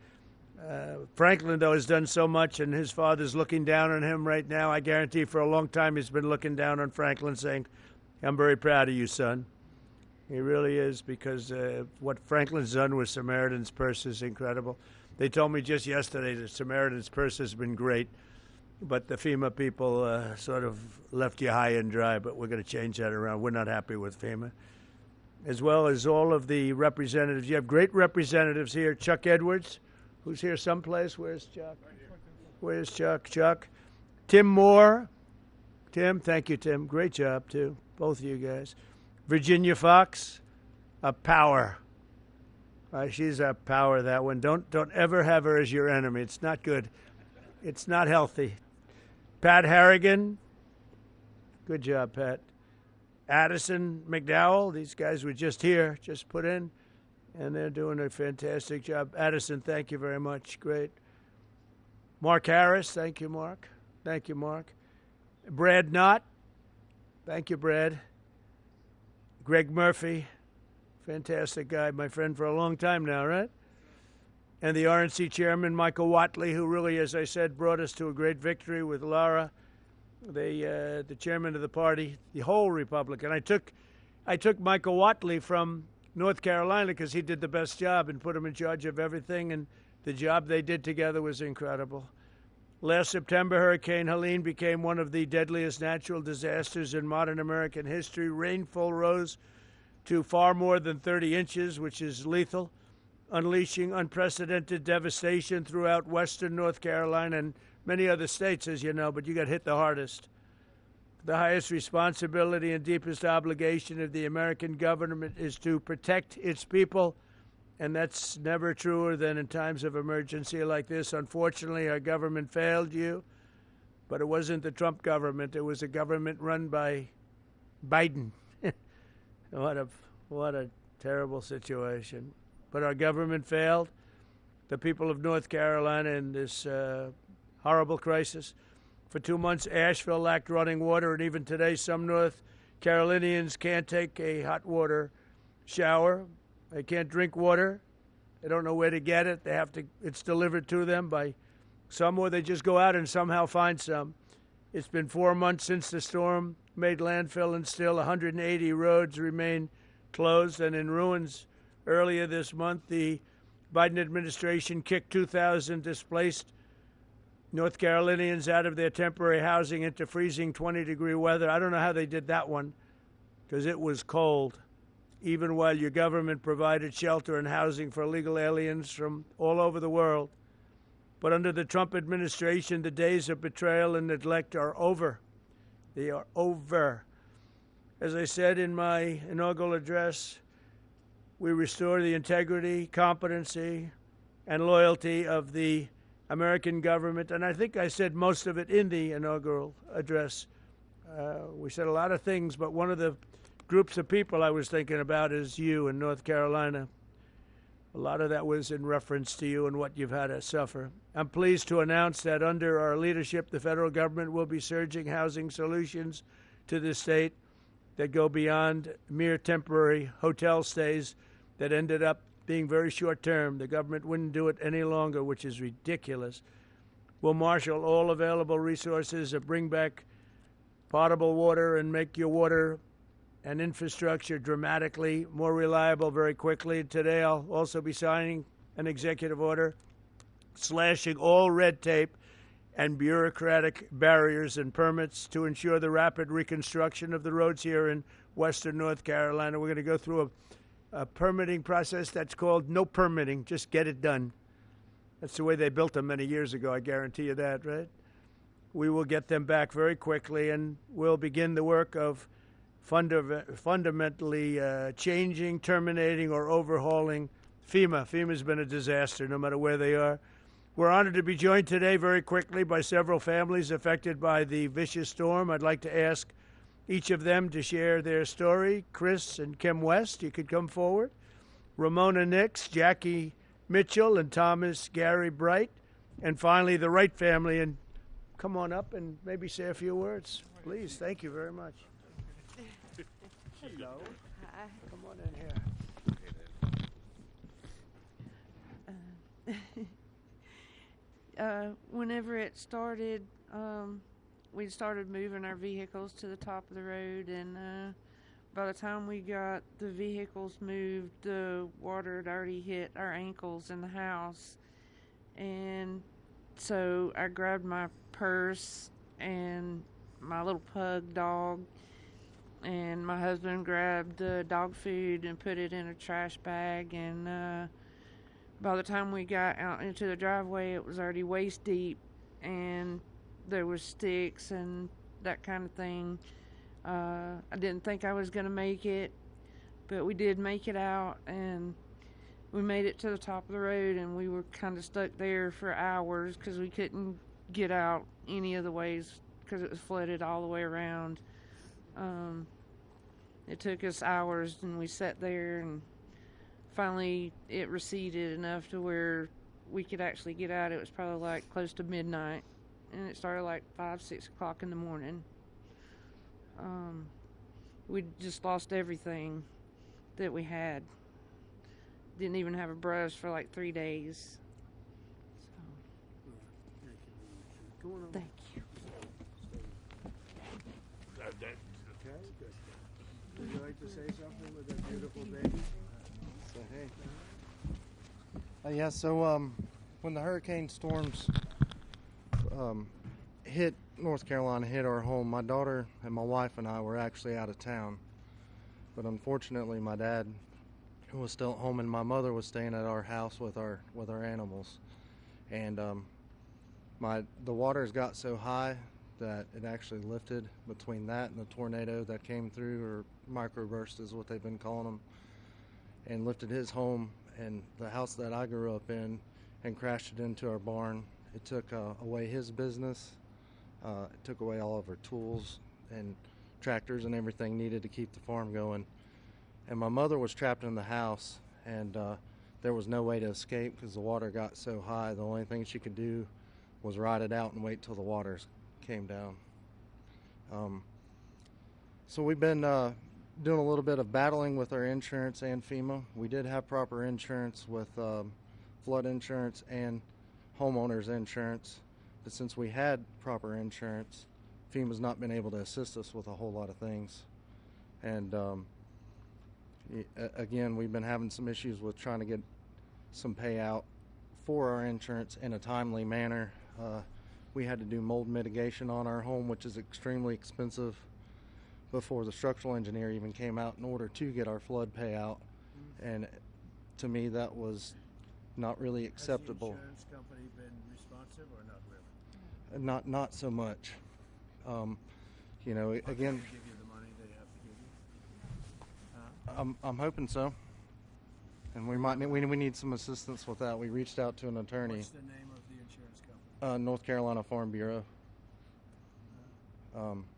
Franklin, though, has done so much, and his father's looking down on him right now. I guarantee for a long time he's been looking down on Franklin, saying, I'm very proud of you, son. He really is, because what Franklin's done with Samaritan's Purse is incredible. They told me just yesterday that Samaritan's Purse has been great, but the FEMA people sort of left you high and dry, but we're going to change that around. We're not happy with FEMA. as well as all of the representatives. You have great representatives here. Chuck Edwards, who's here someplace. Where's Chuck? Where's Chuck? Chuck. Tim Moore. Tim, thank you, Tim. Great job, too, both of you guys. Virginia Fox, a power. She's a power, that one. Don't ever have her as your enemy. It's not good. It's not healthy. Pat Harrigan. Good job, Pat. Addison McDowell. These guys were just here, just put in, and they're doing a fantastic job. Addison, thank you very much. Great. Mark Harris. Thank you, Mark. Thank you, Mark. Brad Knott. Thank you, Brad. Greg Murphy. Fantastic guy, my friend for a long time now, right? And the RNC chairman, Michael Watley, who really, as I said, brought us to a great victory with Laura, the chairman of the party, the whole Republican. I took Michael Watley from North Carolina because he did the best job and put him in charge of everything, and the job they did together was incredible. Last September, Hurricane Helene became one of the deadliest natural disasters in modern American history. Rainfall rose to far more than 30 inches, which is lethal, unleashing unprecedented devastation throughout western North Carolina and many other states, as you know, but you got hit the hardest. The highest responsibility and deepest obligation of the American government is to protect its people, and that's never truer than in times of emergency like this. Unfortunately, our government failed you, but it wasn't the Trump government. It was a government run by Biden. What a terrible situation. But our government failed the people of North Carolina in this horrible crisis. For 2 months, Asheville lacked running water, and even today, some North Carolinians can't take a hot water shower. They can't drink water. They don't know where to get it. It's delivered to them by some, or they just go out and somehow find some. It's been 4 months since the storm made landfill, and still 180 roads remain closed and in ruins. Earlier this month, the Biden administration kicked 2,000 displaced North Carolinians out of their temporary housing into freezing 20-degree weather. I don't know how they did that one, because it was cold, even while your government provided shelter and housing for illegal aliens from all over the world. But under the Trump administration, the days of betrayal and neglect are over. They are over. As I said in my inaugural address, we restore the integrity, competency, and loyalty of the American government. And I think I said most of it in the inaugural address. We said a lot of things, but one of the groups of people I was thinking about is you in North Carolina. A lot of that was in reference to you and what you've had to suffer. I'm pleased to announce that under our leadership, the federal government will be surging housing solutions to the state that go beyond mere temporary hotel stays that ended up being very short-term. The government wouldn't do it any longer, which is ridiculous. We'll marshal all available resources and bring back potable water and make your water and infrastructure dramatically more reliable very quickly. Today, I'll also be signing an executive order slashing all red tape and bureaucratic barriers and permits to ensure the rapid reconstruction of the roads here in western North Carolina. We're going to go through a permitting process that's called no permitting, just get it done. That's the way they built them many years ago, I guarantee you that, right? We will get them back very quickly, and we'll begin the work of fundamentally changing, terminating, or overhauling FEMA. FEMA's been a disaster, no matter where they are. We're honored to be joined today very quickly by several families affected by the vicious storm. I'd like to ask each of them to share their story. Chris and Kim West, you could come forward. Ramona Nix, Jackie Mitchell, and Thomas Gary Bright. And finally, the Wright family. And come on up and maybe say a few words, please. Thank you very much. Hello. Hi. Come on in here. Whenever it started, we started moving our vehicles to the top of the road, and by the time we got the vehicles moved, the water had already hit our ankles in the house. And so I grabbed my purse and my little pug dog and my husband grabbed the dog food and put it in a trash bag, and by the time we got out into the driveway, it was already waist deep, and there was sticks and that kind of thing. I didn't think I was going to make it, but we did make it out, and we made it to the top of the road, and we were kind of stuck there for hours because we couldn't get out any of the ways because it was flooded all the way around. It took us hours, and we sat there, and finally it receded enough to where we could actually get out. It was probably like close to midnight, and it started like 5-6 o'clock in the morning. We just lost everything that we had. Didn't even have a brush for like 3 days. So. Thank you. Okay, good. Would you like to say something with that beautiful baby? Say hey. Yeah, so when the hurricane storms hit North Carolina, hit our home, my daughter and my wife and I were actually out of town. But unfortunately, my dad was still at home, and my mother was staying at our house with our animals. And the waters got so high that it actually lifted between that and the tornado that came through, or microburst is what they've been calling them, and lifted his home and the house that I grew up in and crashed it into our barn. It took away his business. It took away all of our tools and tractors and everything needed to keep the farm going. And my mother was trapped in the house, and there was no way to escape because the water got so high. The only thing she could do was ride it out and wait till the waters came down. So we've been doing a little bit of battling with our insurance and FEMA. We did have proper insurance with flood insurance and homeowners insurance, but since we had proper insurance, FEMA's not been able to assist us with a whole lot of things. And again, we've been having some issues with trying to get some payout for our insurance in a timely manner. We had to do mold mitigation on our home, which is extremely expensive, before the structural engineer even came out in order to get our flood payout. And to me, that was not really acceptable. Has the insurance company been responsive or not really? Not so much. You know, again, Give you the money they have to give you? I'm hoping so. And we need some assistance with that. We reached out to an attorney. What's the name of the insurance company? North Carolina Farm Bureau. You gotta move it,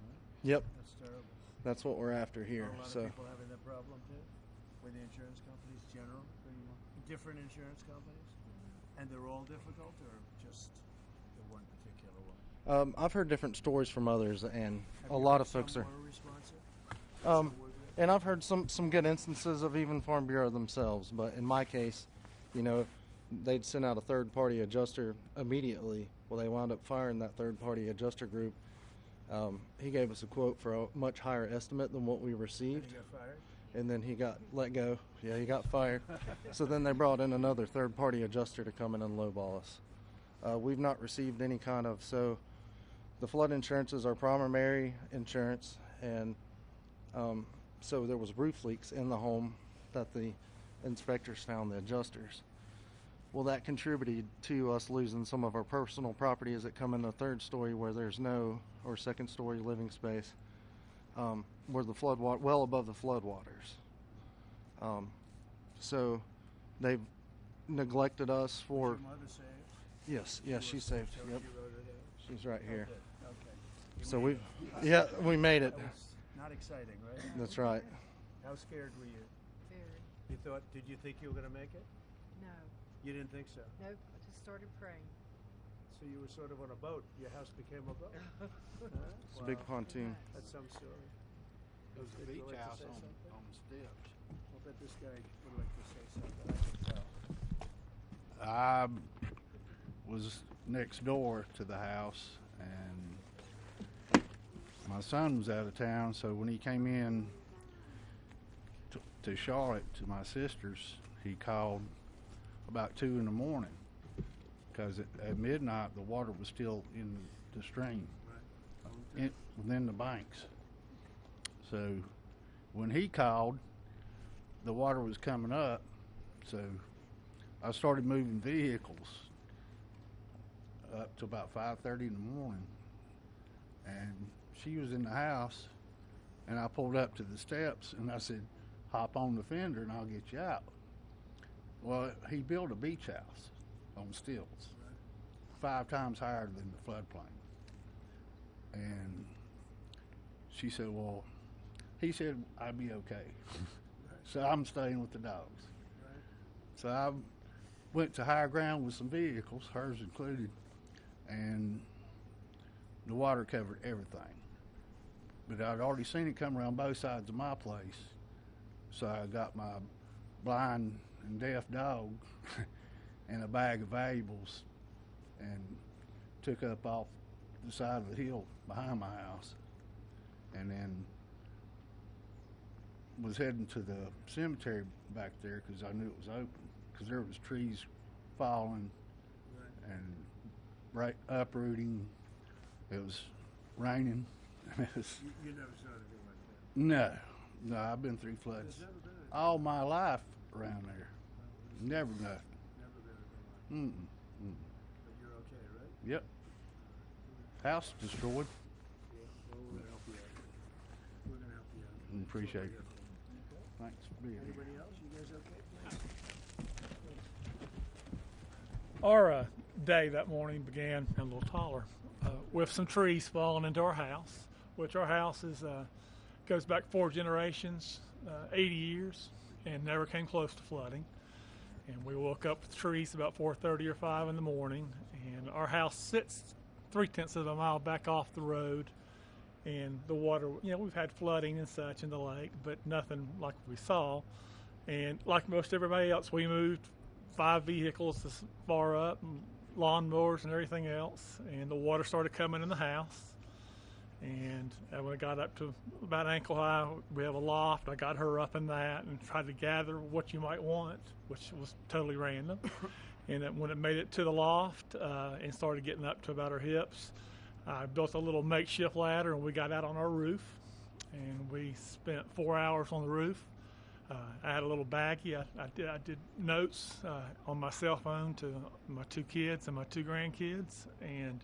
right? Yep. That's terrible. That's what we're after here. Are a lot So. of people having that problem too? With the insurance companies, general? Different insurance companies? And they're all difficult, or just the one particular one? I've heard different stories from others, and Have a you lot heard of folks some are. more responsive? And I've heard some good instances of even Farm Bureau themselves, but in my case, you know, they'd send out a third-party adjuster immediately. Well, they wound up firing that third-party adjuster group. He gave us a quote for a much higher estimate than what we received. And he got fired? And then he got let go. Yeah, he got fired. So then they brought in another third-party adjuster to come in and lowball us. We've not received any kind of, so the flood insurance is our primary insurance, and so there was roof leaks in the home that the inspectors found, the adjusters. Well, that contributed to us losing some of our personal property as it come in the third story where there's no, or second story living space, where the flood water, well above the flood waters. So they've neglected us for. Was your mother saved? Yes, she's saved. So Yep, you wrote it out? she's right here. Okay. So we made it. That was not exciting, right? That's right. How scared were you? Very. Did you think you were going to make it? No. You didn't think so? Nope. I just started praying. So you were sort of on a boat. Your house became a boat. It's a big pontoon. That's some story. It was a Would you beach like to house say on something? the steps. I'll bet this guy would like to say something. I can tell. I was next door to the house, and my son was out of town, so when he came in to Charlotte to my sister's, he called about 2 in the morning because at midnight the water was still in the stream, within the banks. So when he called, the water was coming up, so I started moving vehicles up to about 5:30 in the morning, and she was in the house, and I pulled up to the steps and I said, hop on the fender and I'll get you out. Well, he built a beach house on stilts, 5 times higher than the floodplain. And she said, well, he said I'd be okay. So I'm staying with the dogs. So I went to higher ground with some vehicles, hers included, and the water covered everything. But I'd already seen it come around both sides of my place, so I got my blind and deaf dog and a bag of valuables and took up off the side of the hill behind my house, and then was heading to the cemetery back there because I knew it was open, because there was trees falling and uprooting. It was raining. You never saw anything like that? No, I've been through floods There's never been anything. all my life around there. Never nothing. Never been anything like that. But you're okay, right? Yep. House destroyed. Yeah. Well, we're gonna help you out. We're gonna help you out. Appreciate it. Okay. Thanks for being here. Anybody else? You guys okay? Our day that morning began a little taller with some trees falling into our house, which our house is goes back 4 generations, 80 years, and never came close to flooding. And we woke up with trees about 4:30 or 5 in the morning, and our house sits 3/10 of a mile back off the road, and the water, we've had flooding and such in the lake, but nothing like we saw. And like most everybody else, we moved 5 vehicles this far up, and lawnmowers and everything else, and the water started coming in the house. And when it got up to about ankle high, we have a loft. I got her up in that and tried to gather what you might want, which was totally random. And when it made it to the loft and started getting up to about her hips, I built a little makeshift ladder and we got out on our roof. And we spent 4 hours on the roof. I had a little baggie. I did notes on my cell phone to my 2 kids and my 2 grandkids, and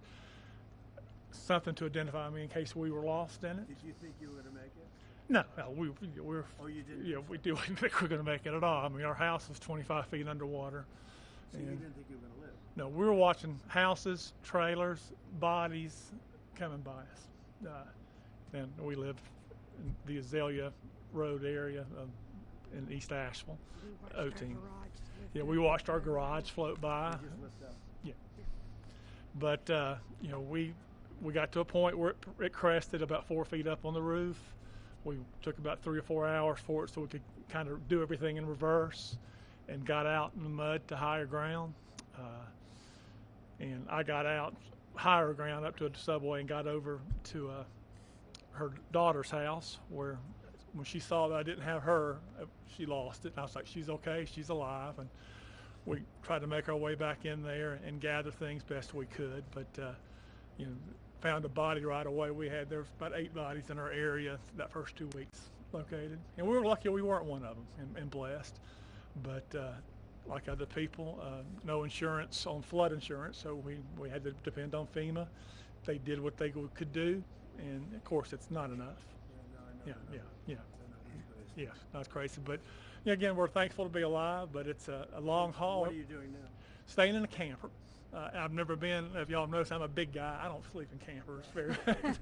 something to identify me in case we were lost in it. Did you think you were going to make it? No, we're. Oh, you didn't? Yeah, we didn't think we were going to make it at all. I mean, our house was 25 feet underwater. So you didn't think you were going to live? No, we were watching houses, trailers, bodies coming by us. And we live in the Azalea Road area in East Asheville, O-Team. Yeah, we watched our garage float by. You just lift up. Yeah. But, we got to a point where it crested about 4 feet up on the roof. We took about 3 or 4 hours for it so we could kind of do everything in reverse, and got out in the mud to higher ground. And I got out higher ground up to a subway and got over to her daughter's house, where when she saw that I didn't have her, she lost it. And I was like, she's okay, she's alive. And we tried to make our way back in there and gather things best we could. But, found a body right away. There was about 8 bodies in our area that first 2 weeks located. And we were lucky we weren't one of them, and blessed. But like other people, no insurance on flood insurance, so we had to depend on FEMA. They did what they could do, and of course it's not enough. Yeah, that's crazy. But again, we're thankful to be alive, but it's a long haul. What are you doing now? Staying in a camper. I've never been, if y'all notice, I'm a big guy. I don't sleep in campers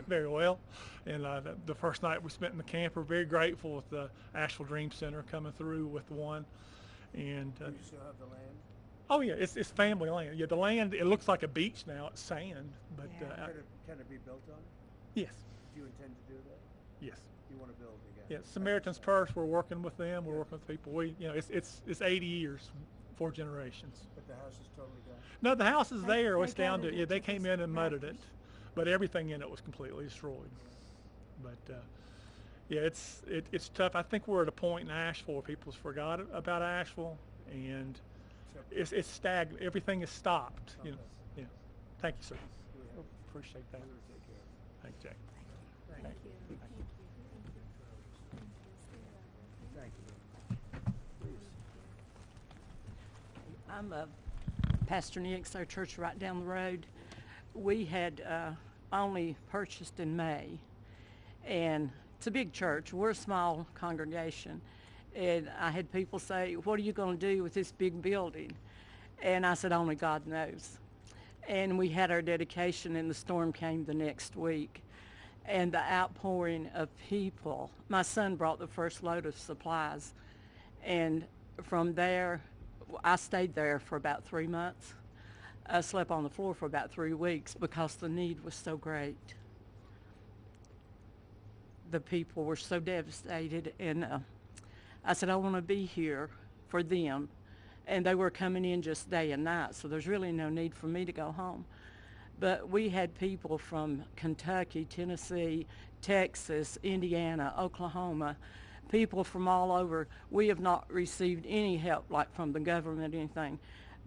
very well. And the first night we spent in the camper, very grateful with the Asheville Dream Center coming through with one. And Do you still have the land? oh yeah, it's family land. Yeah, the land, it looks like a beach now. It's sand, but Can it be built on? yes, Do you intend to do that? yes. You want to build again? Yeah, Samaritan's Purse. We're working with them. We're working with people. It's 80 years, 4 generations. But the house is totally gone? No, the house is there. It's down to, they came in and mudded it, but everything in it was completely destroyed. But it's tough. I think we're at a point in Asheville where people's forgot about Asheville, and it's stagnant. Everything is stopped. Yeah. Thank you, sir. Appreciate that. Thank you, Jack. Thank you. I'm Pastor Nick's, our church right down the road. We had only purchased in May, and it's a big church. We're a small congregation, and I had people say, "What are you going to do with this big building?" And I said, "Only God knows." And we had our dedication, and the storm came the next week. And the outpouring of people, my son brought the first load of supplies, and from there, I stayed there for about 3 months. I slept on the floor for about 3 weeks because the need was so great. The people were so devastated, and I said, I want to be here for them. And they were coming in just day and night, so there's really no need for me to go home. But we had people from Kentucky, Tennessee, Texas, Indiana, Oklahoma, people from all over. We have not received any help, like from the government or anything.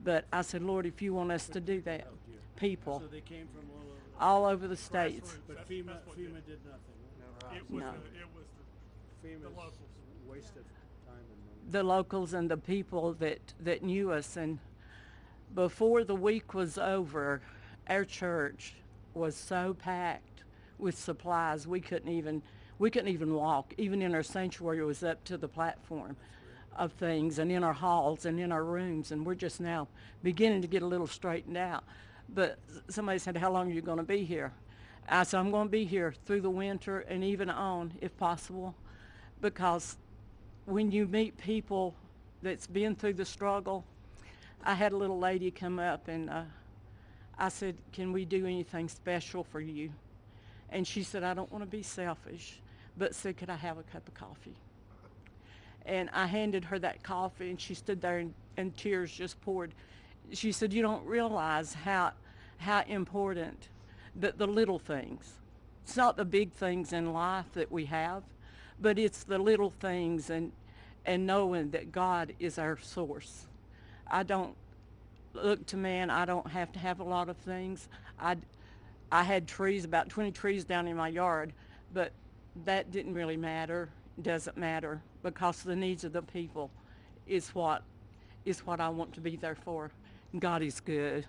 But I said, Lord, if you want us to do that, people So they came from all over the states. But FEMA did nothing. It was No. it was the locals. Wasted time and money. The locals and the people that knew us. And before the week was over, our church was so packed with supplies we couldn't even walk. Even in our sanctuary, it was up to the platform of things, and in our halls and in our rooms, and we're just now beginning to get a little straightened out. But somebody said, how long are you going to be here? I said, I'm going to be here through the winter and even on, if possible, because when you meet people that's been through the struggle, I had a little lady come up, and I said, can we do anything special for you? And she said, I don't want to be selfish, but said, could I have a cup of coffee? And I handed her that coffee, and she stood there, and tears just poured. She said, you don't realize how important the little things. It's not the big things in life that we have, but it's the little things, and knowing that God is our source. I don't look to man. I don't have to have a lot of things. I had trees, about 20 trees down in my yard, but that didn't really matter. Doesn't matter, because the needs of the people is what I want to be there for. God is good.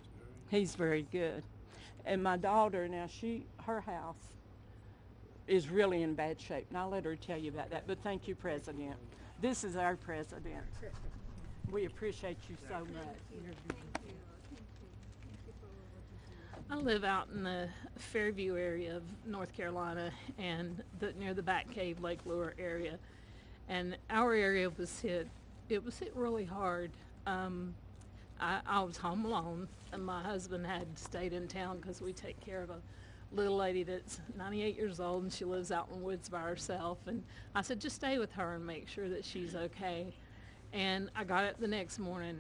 He's very good. And my daughter now, her house is really in bad shape, and I'll let her tell you about that. But thank you, President. This is our president. We appreciate you so much. I live out in the Fairview area of North Carolina, and near the Back Cave, Lake Lure area. And our area was hit. It was hit really hard. I was home alone, and my husband had stayed in town because we take care of a little lady that's 98 years old, and she lives out in the woods by herself. And I said, just stay with her and make sure that she's okay. And I got up the next morning,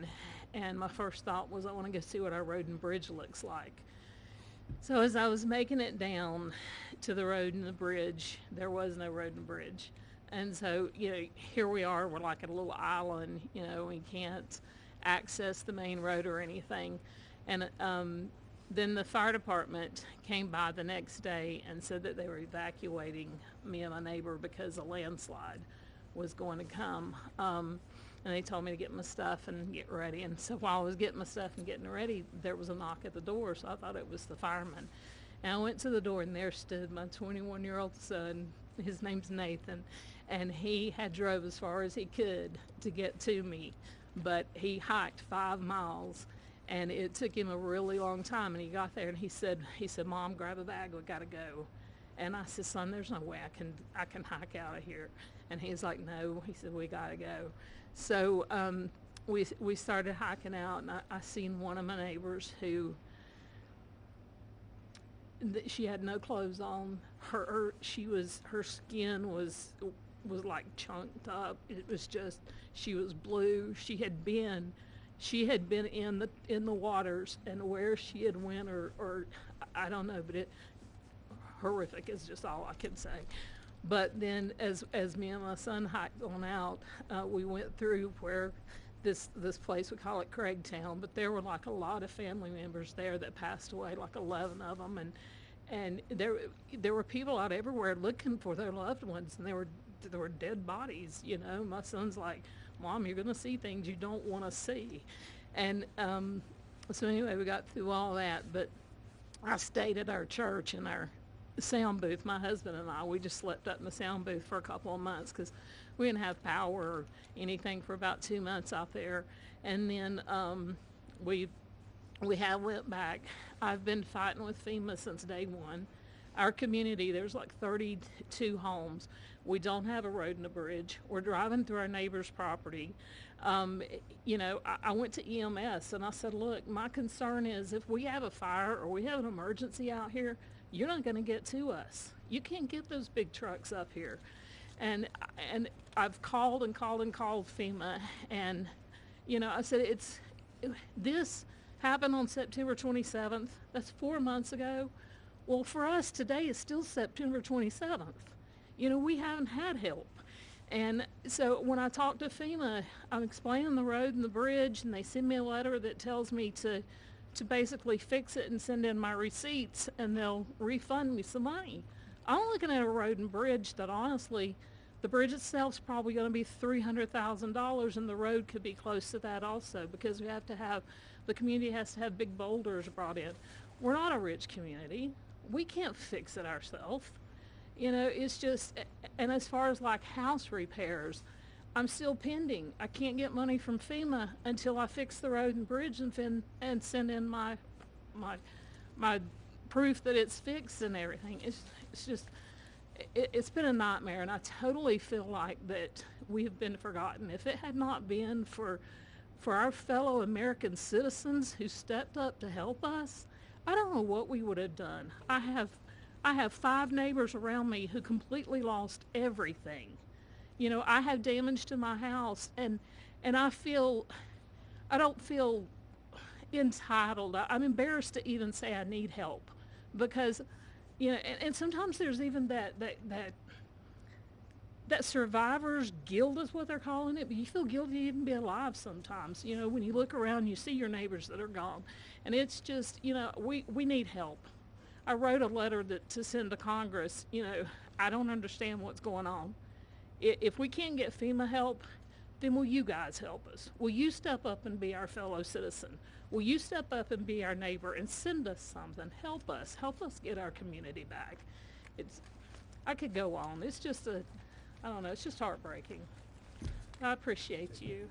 and my first thought was, I want to go see what our road and bridge looks like. So as I was making it down to the road and the bridge, there was no road and bridge. And so, here we are, we're like at a little island, we can't access the main road or anything. And then the fire department came by the next day and said that they were evacuating me and my neighbor because a landslide was going to come. And they told me to get my stuff and get ready. And so while I was getting my stuff and getting ready, there was a knock at the door, so I thought it was the fireman. And I went to the door, and there stood my 21-year-old son. His name's Nathan, and he had drove as far as he could to get to me, but he hiked 5 miles, and it took him a really long time. And he got there, and he said, Mom, grab a bag, we gotta go. And I said, son, there's no way I can hike out of here. And he's like, no. He said, we gotta go. So we started hiking out, and I seen one of my neighbors who, she had no clothes on. Her skin was like chunked up. It was just, she was blue. She had been in the waters, and where she had went, or I don't know, but horrific is just all I can say. But then as me and my son hiked on out, we went through where this place, we call it Craigtown, but there were like a lot of family members there that passed away, like 11 of them, and there were people out everywhere looking for their loved ones, and there were dead bodies. My son's like, Mom, you're gonna see things you don't want to see. And so anyway, we got through all that, but I stayed at our church in our sound booth. My husband and I, we just slept up in the sound booth for a couple of months because we didn't have power or anything for about 2 months out there. And then we have went back. I've been fighting with FEMA since day one. Our community, there's like 32 homes. We don't have a road and a bridge. We're driving through our neighbor's property. You know, I went to EMS and I said, look, my concern is if we have a fire or we have an emergency out here, you're not going to get to us. You can't get those big trucks up here. And I've called and called and called FEMA, and you know, I said this happened on September 27th. That's 4 months ago. Well, for us today is still September 27th. You know, we haven't had help. And so when I talk to FEMA, I'm explaining the road and the bridge, and they send me a letter that tells me to basically fix it and send in my receipts, and they'll refund me some money. I'm looking at a road and bridge that honestly, the bridge itself is probably going to be $300,000, and the road could be close to that also, because we have to have, the community has to have big boulders brought in. We're not a rich community. We can't fix it ourselves. You know, it's just, and as far as like house repairs, I'm still pending. I can't get money from FEMA until I fix the road and bridge and send in my proof that it's fixed and everything. It's just, it's been a nightmare, and I totally feel like that we have been forgotten. If it had not been for our fellow American citizens who stepped up to help us, I don't know what we would have done. I have 5 neighbors around me who completely lost everything. You know, I have damage to my house, and I don't feel entitled. I'm embarrassed to even say I need help, because, you know, and sometimes there's even that survivor's guilt is what they're calling it, but you feel guilty to even be alive sometimes. You know, when you look around, you see your neighbors that are gone, and it's just, you know, we need help. I wrote a letter to send to Congress. You know, I don't understand what's going on. If we can't get FEMA help, then will you guys help us? Will you step up and be our fellow citizen? Will you step up and be our neighbor and send us something? Help us get our community back. I could go on. It's just I don't know, it's just heartbreaking. I appreciate you.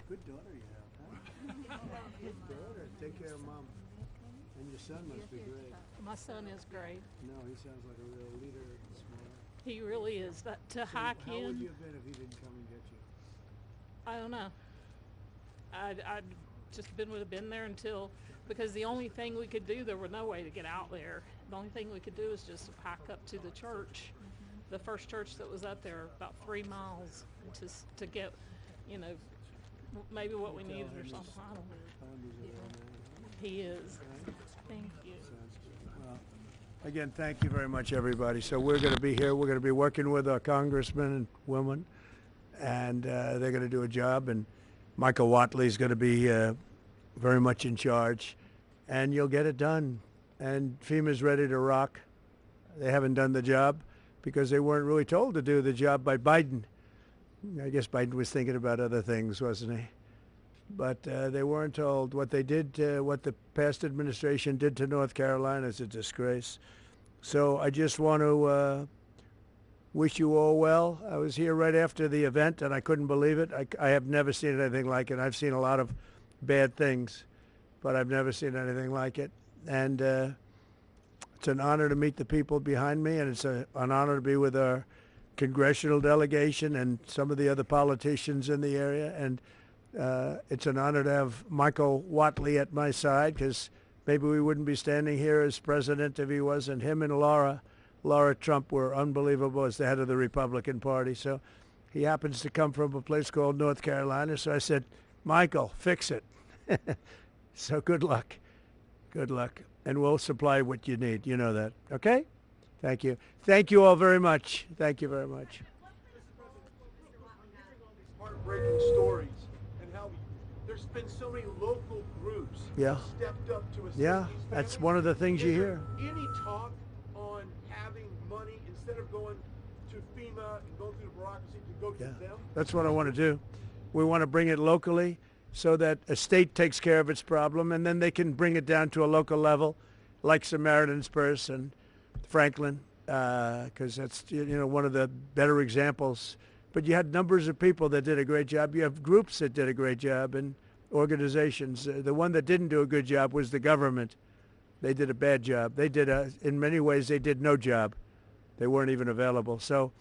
Good daughter you have, huh? Good daughter. Take care of Mom. And your son must be great. My son is great. No, he sounds like a real leader and smart. He really is. To hike in. How would you have been if he didn't come and get you? I don't know. I'd just would have been there until, because the only thing we could do, there was no way to get out there. The only thing we could do is just hike up to the church, the first church that was up there, about 3 miles, to get, you know, maybe what we needed or something. I don't know. He is. Thank you. Well, again, thank you very much, everybody. So we're going to be here. We're going to be working with our congressmen and women, and they're going to do a job. And Michael Watley is going to be very much in charge, and you'll get it done. And FEMA's ready to rock. They haven't done the job because they weren't really told to do the job by Biden. I guess Biden was thinking about other things, wasn't he? But they weren't told. What they did, what the past administration did to North Carolina is a disgrace. So I just want to wish you all well. I was here right after the event, and I couldn't believe it. I have never seen anything like it. I've seen a lot of bad things, but I've never seen anything like it. And it's an honor to meet the people behind me, and it's an honor to be with our congressional delegation and some of the other politicians in the area. And it's an honor to have Michael Watley at my side, because maybe we wouldn't be standing here as president if he wasn't. Him and Laura Trump were unbelievable as the head of the Republican Party. So he happens to come from a place called North Carolina. So I said, Michael, fix it. So good luck. Good luck. And we'll supply what you need. You know that. Okay? Thank you. Thank you all very much. Thank you very much. Heartbreaking stories. There's been so many local groups Yeah. stepped up to assist Yeah, these that's families. one of the things you hear. Any talk on having money instead of going to FEMA and going through the bureaucracy to go to them? That's what I want to do. We want to bring it locally, so that a state takes care of its problem, and then they can bring it down to a local level, like Samaritan's Purse and Franklin, because that's one of the better examples. But you had numbers of people that did a great job. You have groups that did a great job and organizations. The one that didn't do a good job was the government. They did a bad job. They did in many ways, they did no job. They weren't even available. So,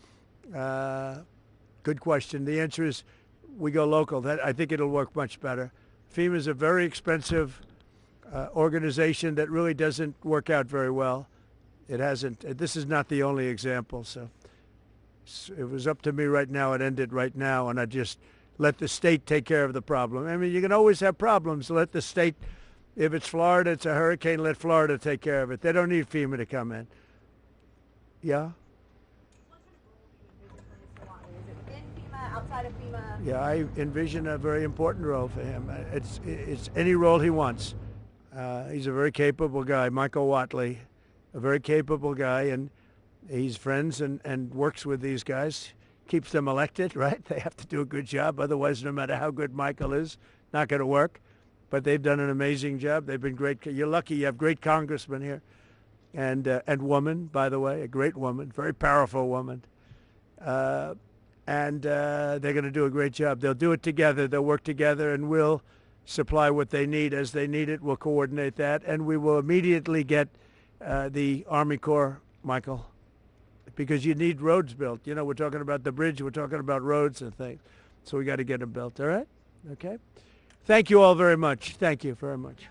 good question. The answer is we go local. I think it'll work much better. FEMA is a very expensive organization that really doesn't work out very well. It hasn't. This is not the only example. So it was up to me right now. It ended right now, and I just let the state take care of the problem. I mean, you can always have problems. Let the state, if it's Florida, it's a hurricane, let Florida take care of it. They don't need FEMA to come in. Yeah? Outside of FEMA? Yeah, I envision a very important role for him. It's any role he wants. He's a very capable guy, Michael Watley, a very capable guy, and he's friends and works with these guys, keeps them elected, right? They have to do a good job. Otherwise, no matter how good Michael is, not going to work. But they've done an amazing job. They've been great. You're lucky you have great congressmen here, and woman, by the way, a great woman, very powerful woman. And they're going to do a great job. They'll do it together. They'll work together, and we'll supply what they need as they need it. We'll coordinate that, and we will immediately get the Army Corps, Michael, because you need roads built. You know, we're talking about the bridge. We're talking about roads and things. So we got to get them built, all right? Okay? Thank you all very much. Thank you very much.